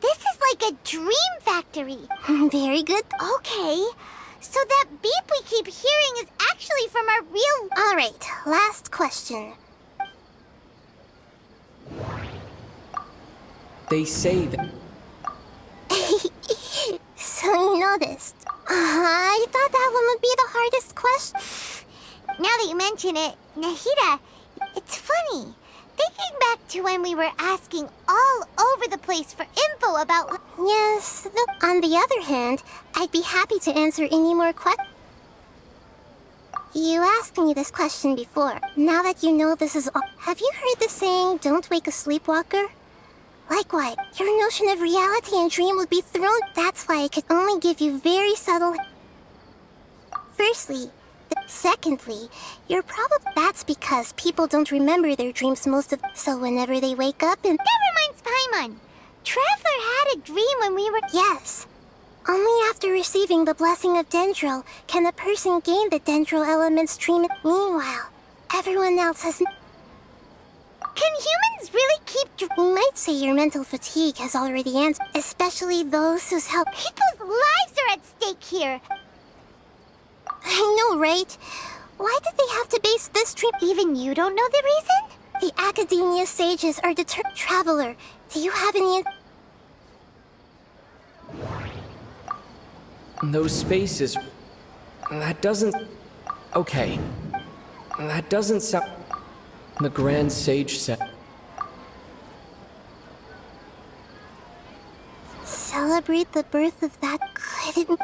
S2: this is like a dream factory. Very good. Okay. So that beep we keep hearing is actually from our real... Alright, last question.
S11: They say that...
S2: So you noticed. I thought that one would be the hardest question. Now that you mention it, Nahida, it's funny. Thinking back to when we were asking all over the place for info about... Yes, on the other hand, I'd be happy to answer any more questions. You asked me this question before. Now that you know this is all... Have you heard the saying, don't wake a sleepwalker? Likewise, your notion of reality and dream would be thrown... That's why I could only give you very subtle... Firstly... Secondly, you're probably... That's because people don't remember their dreams most of... So whenever they wake up and... That reminds Paimon. Traveler had a dream when we were... Yes. Only after receiving the blessing of Dendro can a person gain the Dendro element's dream. Meanwhile, everyone else has... Can humans really keep... You might say your mental fatigue has already answered. Especially those whose help... People's lives are at stake here. I know, right? Why did they have to base this dream? Even you don't know the reason? The Academia sages are determined. Traveler, do you have any...
S11: Those spaces... That doesn't... Okay. That doesn't sound... The Grand Sage said...
S2: Celebrate the birth of that good...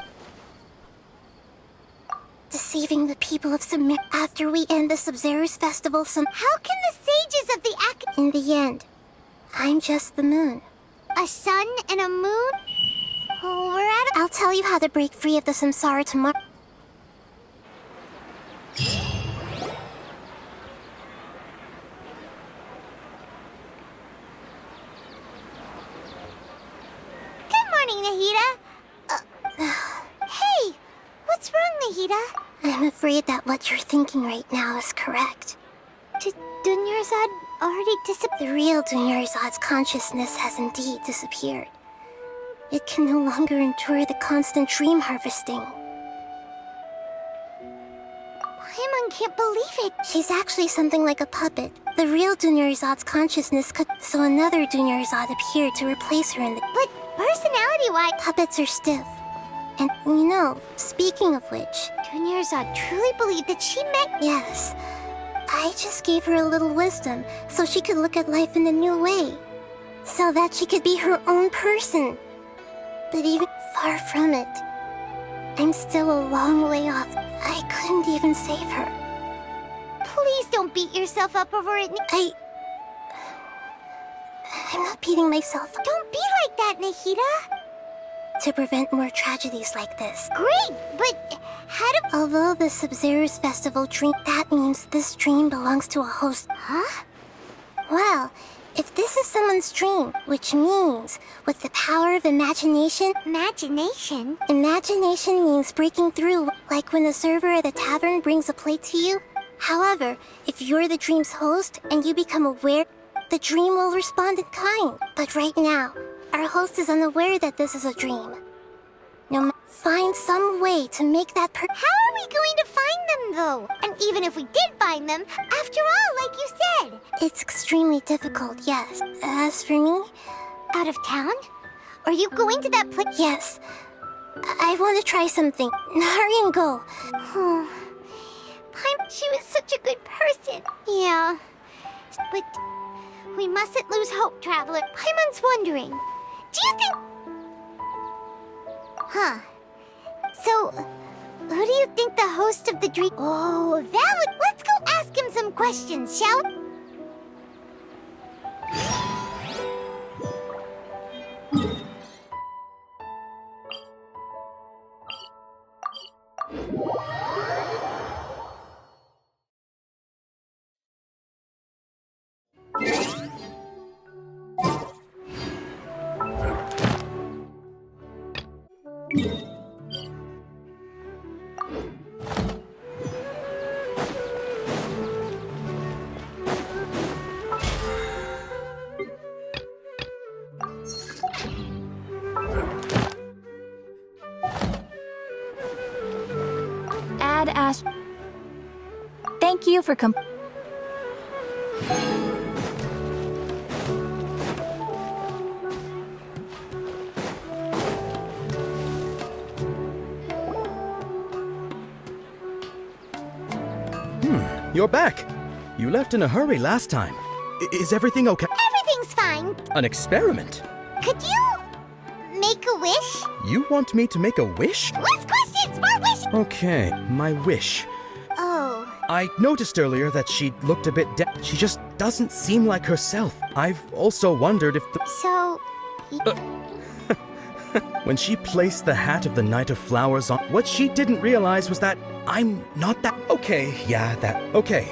S2: Deceiving the people of Sumeru after we end the Sub-Zero's festival How can the sages of the In the end, I'm just the moon. A sun and a moon? Oh, we're at I'll tell you how to break free of the samsara tomorrow. Good morning, Nahida. Hey, what's wrong, Nahida? I'm afraid that what you're thinking right now is correct. Did Dunyarzad already disappear? The real Dunyarzad's consciousness has indeed disappeared. It can no longer endure the constant dream harvesting. Paimon can't believe it. She's actually something like a puppet. The real Dunyarzad's consciousness could... So another Dunyarzad appeared to replace her in the... But personality-wise... Puppets are stiff. And, you know, speaking of which... Dunyarzad truly believed that she met... Yes. I just gave her a little wisdom, so she could look at life in a new way. So that she could be her own person. But even far from it, I'm still a long way off. I couldn't even save her. Please don't beat yourself up over it. I'm not beating myself up. Don't be like that, Nahida. To prevent more tragedies like this. Great, but how do... Although the Sub-Zero's festival dream, that means this dream belongs to a host. Huh? Well, if this is someone's dream, which means, with the power of imagination... Imagination? Imagination means breaking through, like when the server at a tavern brings a plate to you. However, if you're the dream's host and you become aware, the dream will respond in kind. But right now, our host is unaware that this is a dream. Find some way to make that How are we going to find them, though? And even if we did find them, after all, like you said... It's extremely difficult, yes. As for me... Out of town? Are you going to that place? Yes. I want to try something. Hurry and go. She was such a good person. Yeah. But we mustn't lose hope, Traveler. Paimon's wondering. Do you think... Huh. So, who do you think the host of the dream... Oh, that would... Let's go ask him some questions, shall we?
S15: Thank you for
S5: You're back. You left in a hurry last time. Is everything okay?
S2: Everything's fine.
S5: An experiment?
S2: Could you make a wish?
S5: You want me to make a wish?
S2: Less questions, more wishes!
S5: Okay, my wish.
S2: Oh.
S5: I noticed earlier that she looked a bit dead. She just doesn't seem like herself. I've also wondered if the...
S2: So...
S5: When she placed the hat of the Knight of Flowers on, what she didn't realize was that I'm not that... Okay, okay.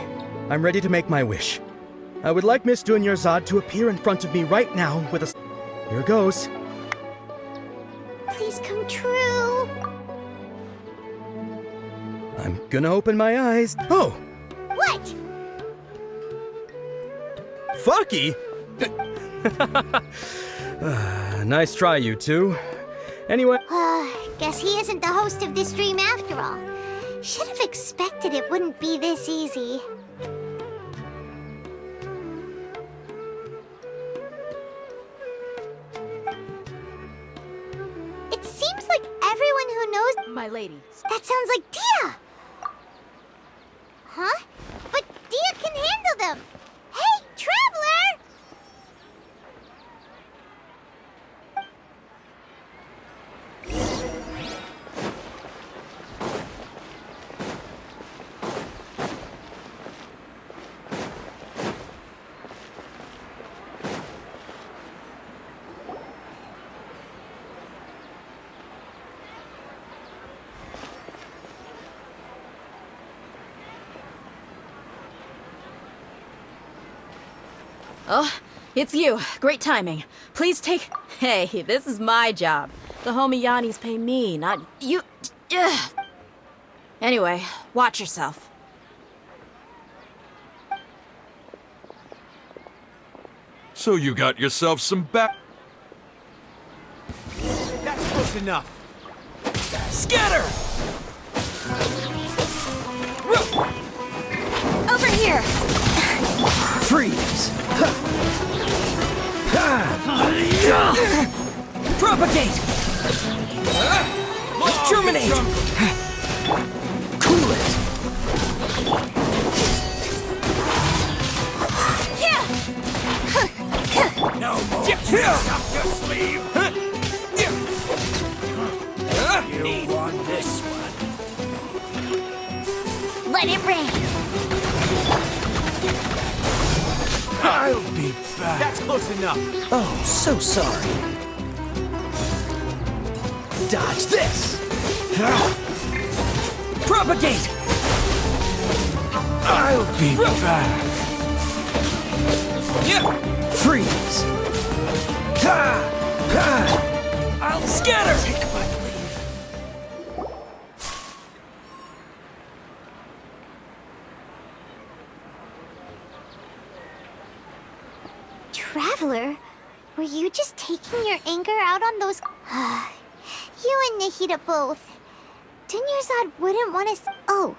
S5: I'm ready to make my wish. I would like Miss Dunyarzad to appear in front of me right now with a... Here goes.
S2: Please come true.
S5: I'm gonna open my eyes. Oh!
S2: What?
S5: Fucky! Nice try, you two. Anyway...
S2: Guess he isn't the host of this dream after all. Should have expected it wouldn't be this easy. It seems like everyone who knows...
S7: My lady.
S2: That sounds like Dia! Huh? But Dia can handle them! Hey, Traveler!
S7: Oh, it's you. Great timing. Please take... Hey, this is my job. The homie Yanni's pay me, not you. Ugh. Anyway, watch yourself.
S6: So you got yourself some back...
S16: That's close enough. Scatter!
S8: Over here!
S4: Freeze! Propagate! Terminate! Cool it!
S12: No more tricks up your sleeve! You won this one.
S2: Let it rain.
S12: I'll be back.
S4: That's close enough. Oh, so sorry. Dodge this! Propagate!
S12: I'll be back.
S4: Freeze! I'll scatter! Take my leave.
S2: Traveler, were you just taking your anger out on those... You and Nahida both. Dunyarzad wouldn't want to... Oh,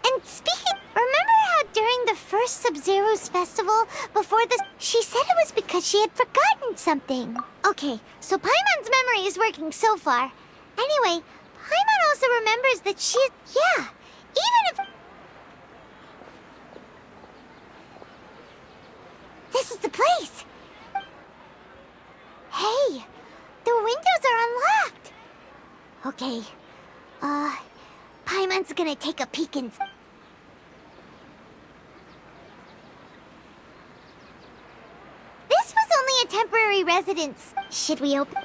S2: and speaking... Remember how during the first Sub-Zero's festival, before this, she said it was because she had forgotten something. Okay, so Paimon's memory is working so far. Anyway, Paimon also remembers that she... Yeah, even if... This is the place! Hey, the windows are unlocked! Okay, Paimon's gonna take a peek in... This was only a temporary residence. Should we open?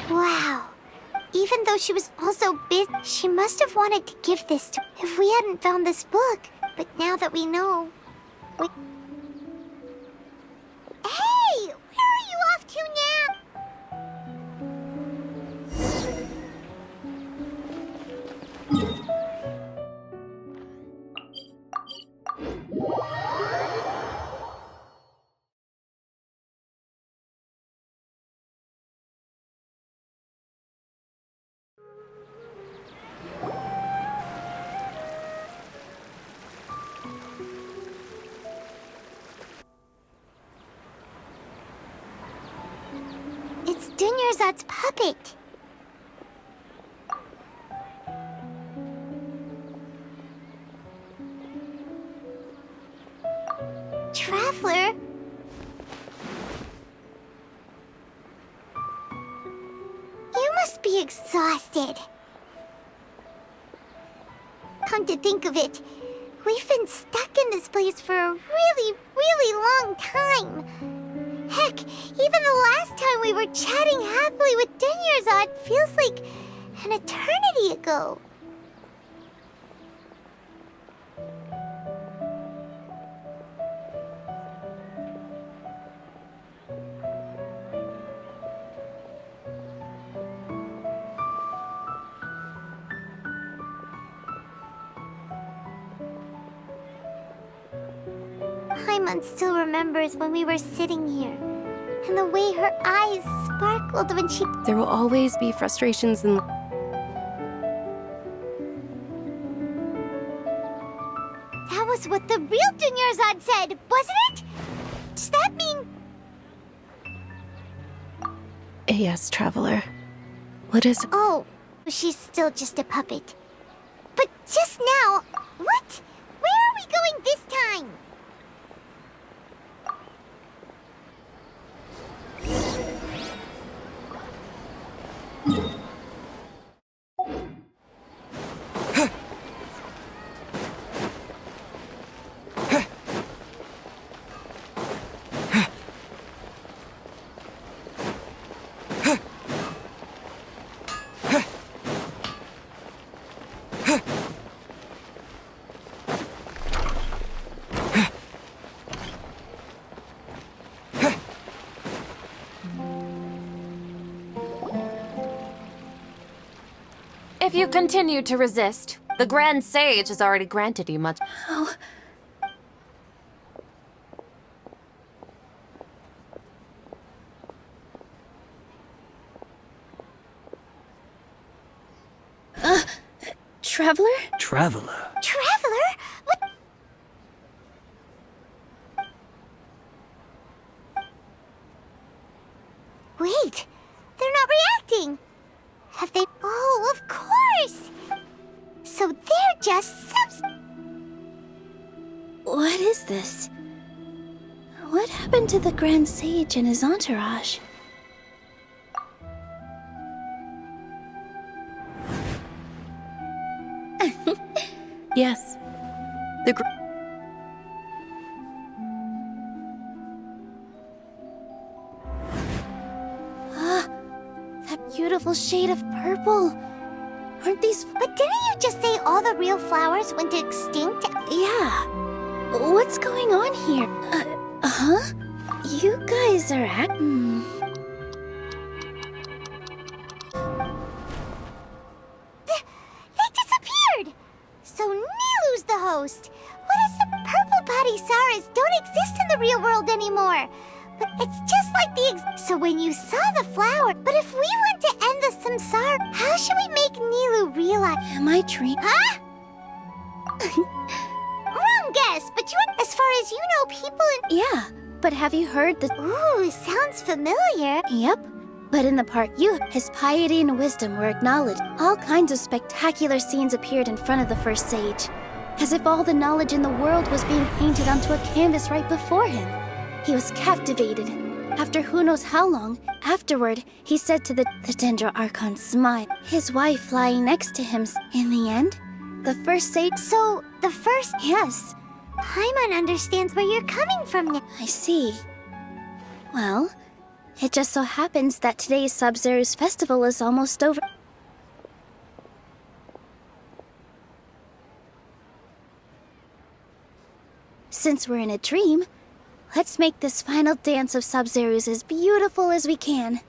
S2: Wow. Even though she was also busy, she must have wanted to give this to... If we hadn't found this book. But now that we know... Hey! Where are you off to now? It's Dunyarzad's puppet. Traveler? You must be exhausted. Come to think of it, we've been stuck in this place for a really, really long time. Heck, even the last time we were chatting happily with Dunyarzad feels like an eternity ago. Paimon still remembers when we were sitting here, and the way her eyes sparkled when she...
S1: There will always be frustrations and...
S2: That was what the real Dunyarzad said, wasn't it? Does that mean...
S1: Yes, Traveler. What is...
S2: Oh, she's still just a puppet. But just now... What? Where are we going this time?
S8: If you continue to resist, the Grand Sage has already granted you much. Oh.
S15: Traveler?
S3: Traveler?
S2: Traveler? What? Wait, they're not reacting. Have they? Oh, of course. So they're just
S15: What is this? What happened to the Grand Sage and his entourage?
S1: Yes. The
S15: That beautiful shade of purple. Aren't these...
S2: But didn't you just say all the real flowers went extinct?
S15: Yeah. What's going on here? Huh? You guys are
S2: They disappeared! So Nilu's the host. What if the purple body Saras don't exist in the real world anymore? But it's just like so when you saw the flower, but if we want to end the samsara, how should we make Nilu realize?
S15: Am I dreaming?
S2: Huh? Wrong guess, but as far as you know, people in...
S15: Yeah, but have you heard the...
S2: Ooh, sounds familiar.
S15: Yep. But in the part his piety and wisdom were acknowledged. All kinds of spectacular scenes appeared in front of the first sage. As if all the knowledge in the world was being painted onto a canvas right before him. He was captivated. After who knows how long, afterward, he said to the Dendro Archon smile, his wife lying next to him. In the end, the first sage...
S2: So, the first...
S15: Yes.
S2: Paimon understands where you're coming from now.
S15: I see. Well, it just so happens that today's Sub-Zero's festival is almost over. Since we're in a dream, let's make this final dance of Sub-Zero's as beautiful as we can.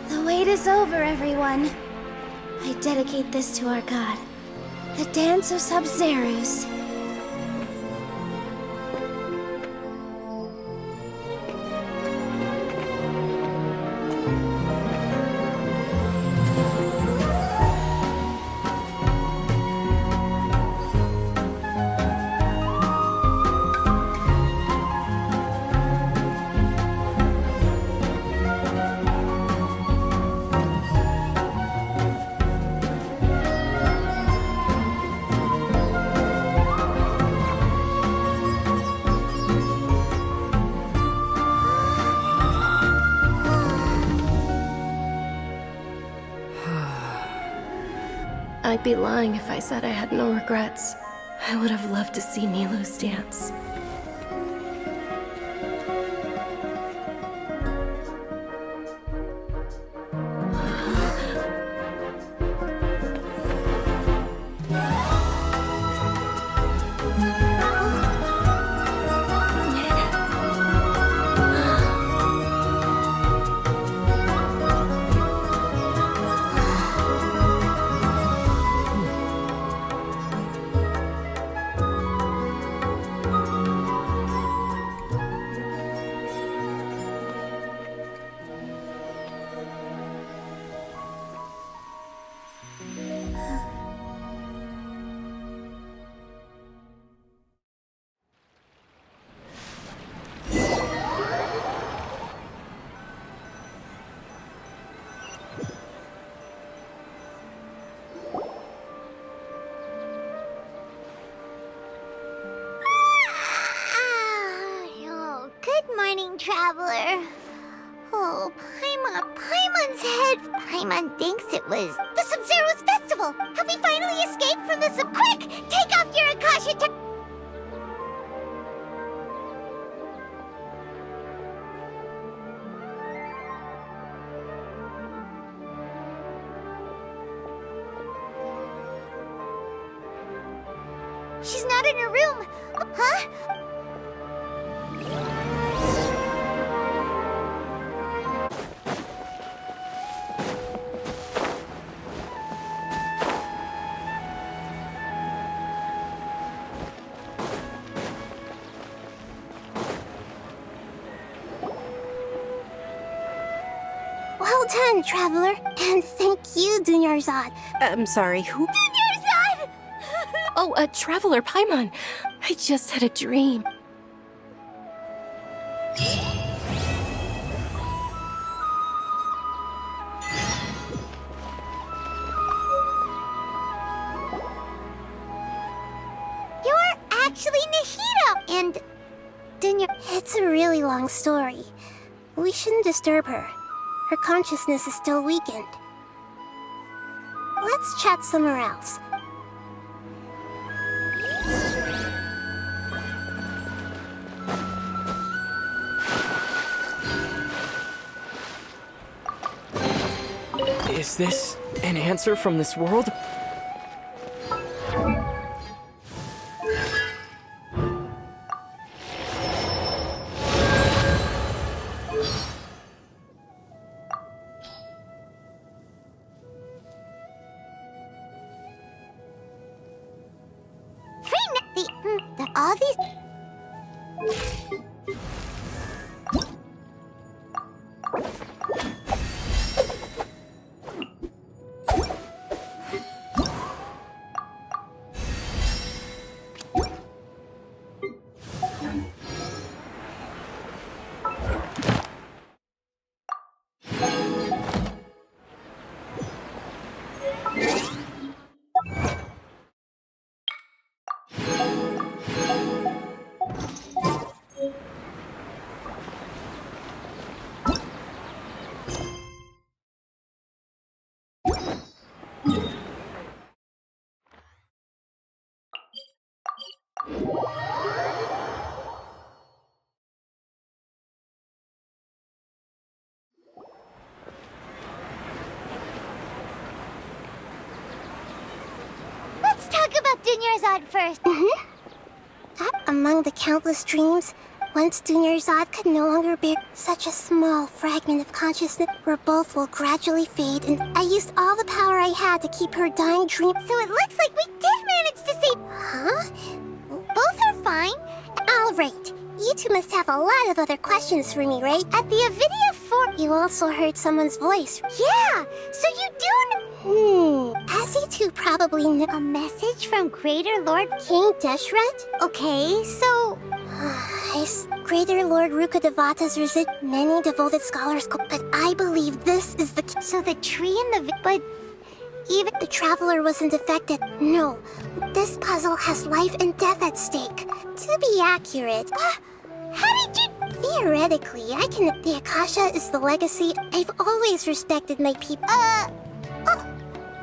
S15: The wait is over, everyone. I dedicate this to our god. The Dance of Sub-Zero's.
S1: I'd be lying if I said I had no regrets. I would have loved to see Nilu's dance.
S2: Traveler. Oh, Paimon's head. Paimon thinks it was the Sub-Zero's festival. Have we finally escaped from the Quick! Take off your Akasha She's not in her room. Huh? done, Traveler. And thank you, Dunyarzad.
S1: I'm sorry, who?
S2: Dunyarzad!
S1: Oh, Traveler Paimon. I just had a dream.
S2: You're actually Nahida! And Dunya... It's a really long story. We shouldn't disturb her. Her consciousness is still weakened. Let's chat somewhere else.
S11: Is this an answer from this world?
S2: All these... Let's talk about Dunyarzad first. Among the countless dreams, once Dunyarzad could no longer bear such a small fragment of consciousness where both will gradually fade, and I used all the power I had to keep her dying dream. So it looks like we did manage to save... Huh? Both are fine. Alright, you two must have a lot of other questions for me, right? At the Avidia Forum, you also heard someone's voice. Yeah, so you do as you two probably know, a message from Greater Lord King Deshret? Okay, so... Greater Lord Rukadevata's visit, many devoted scholars but I believe this is the... So the tree and the... But... Even the Traveler wasn't affected. No, this puzzle has life and death at stake. To be accurate... how did you... Theoretically, I can... The Akasha is the legacy. I've always respected my people.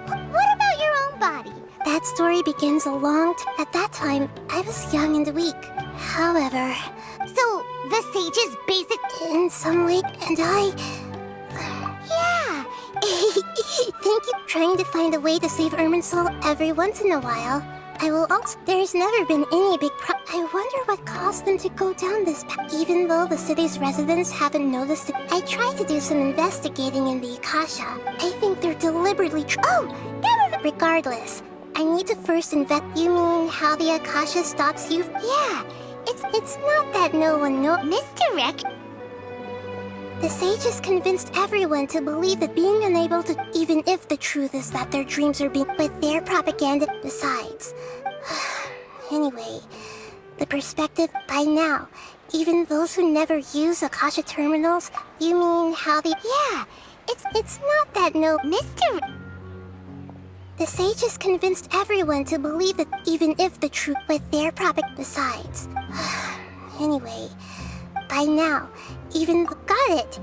S2: What about your own body? That story begins a long At that time, I was young and weak. However... So, the sage is basic... In some way, and I... Yeah! Thank you. Trying to find a way to save Irmin's soul every once in a while. I will also... There's never been any big I wonder what caused them to go down this path. Even though the city's residents haven't noticed it, I tried to do some investigating in the Akasha. I think they're deliberately Regardless, I need to first You mean how the Akasha stops you? Yeah, it's not that no one Misdirect? The sages convinced everyone to believe that being unable to... Even if the truth is that their dreams are being... But their propaganda... Besides... Anyway... The perspective by now, even those who never use Akasha terminals, you mean how the... Yeah, it's not that The sages convinced everyone to believe that even if the truth... But their Besides... Anyway, by now, even... Got it!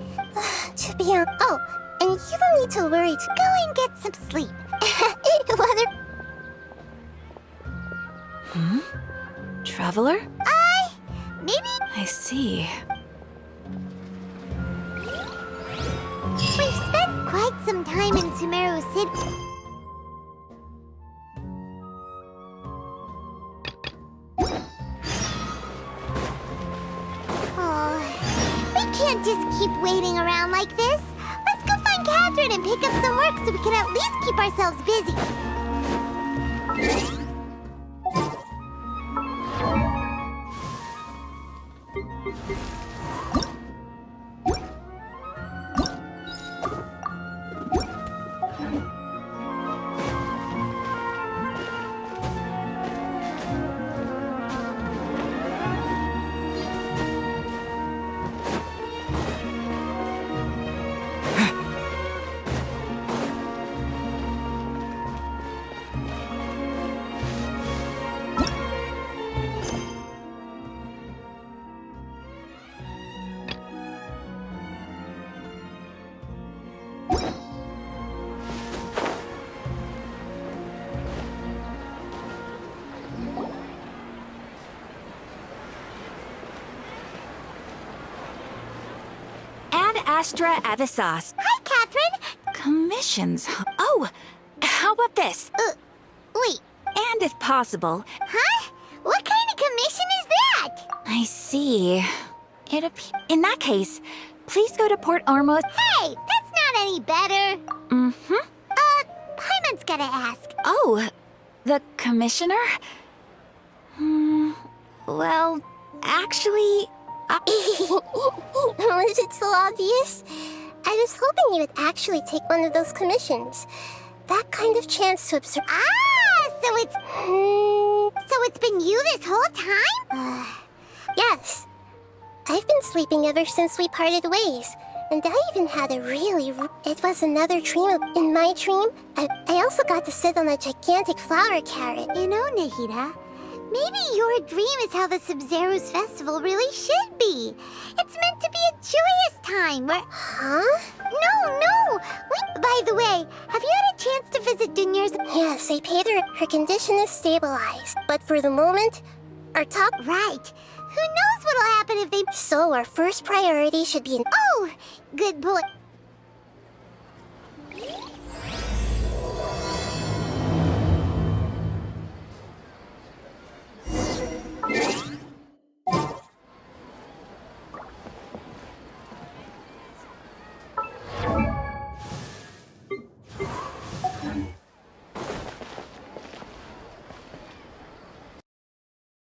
S2: To be on... Oh, and you don't need to worry to go and get some sleep.
S1: Traveler?
S2: Maybe...
S1: I see.
S2: We've spent quite some time in Sumeru City. We can't just keep waiting around like this. Let's go find Catherine and pick up some work so we can at least keep ourselves busy.
S16: Astra Avisos.
S2: Hi, Catherine.
S16: Commissions. Oh, how about this?
S2: Wait.
S16: And if possible.
S2: Huh? What kind of commission is that?
S16: I see. In that case, please go to Port Ormos.
S2: Hey, that's not any better.
S16: Mm-hmm.
S2: Paimon's gotta ask.
S16: Oh, the commissioner? Well, actually...
S17: Was it so obvious? I was hoping you would actually take one of those commissions. That kind of chance to observe...
S2: So it's been you this whole time?
S17: Yes. I've been sleeping ever since we parted ways. And I even had a It was another dream. In my dream, I also got to sit on a gigantic flower carrot.
S2: You know, Nahida, maybe your dream is how the Sub-Zero's festival really should be. It's meant to be a joyous time where...
S17: Huh?
S2: No! Wait, by the way, have you had a chance to visit Dunya's...
S17: Yes, I paid her. Her condition is stabilized. But for the moment, our top...
S2: Right. Who knows what'll happen if they...
S17: So our first priority should be...
S2: Oh! Good boy.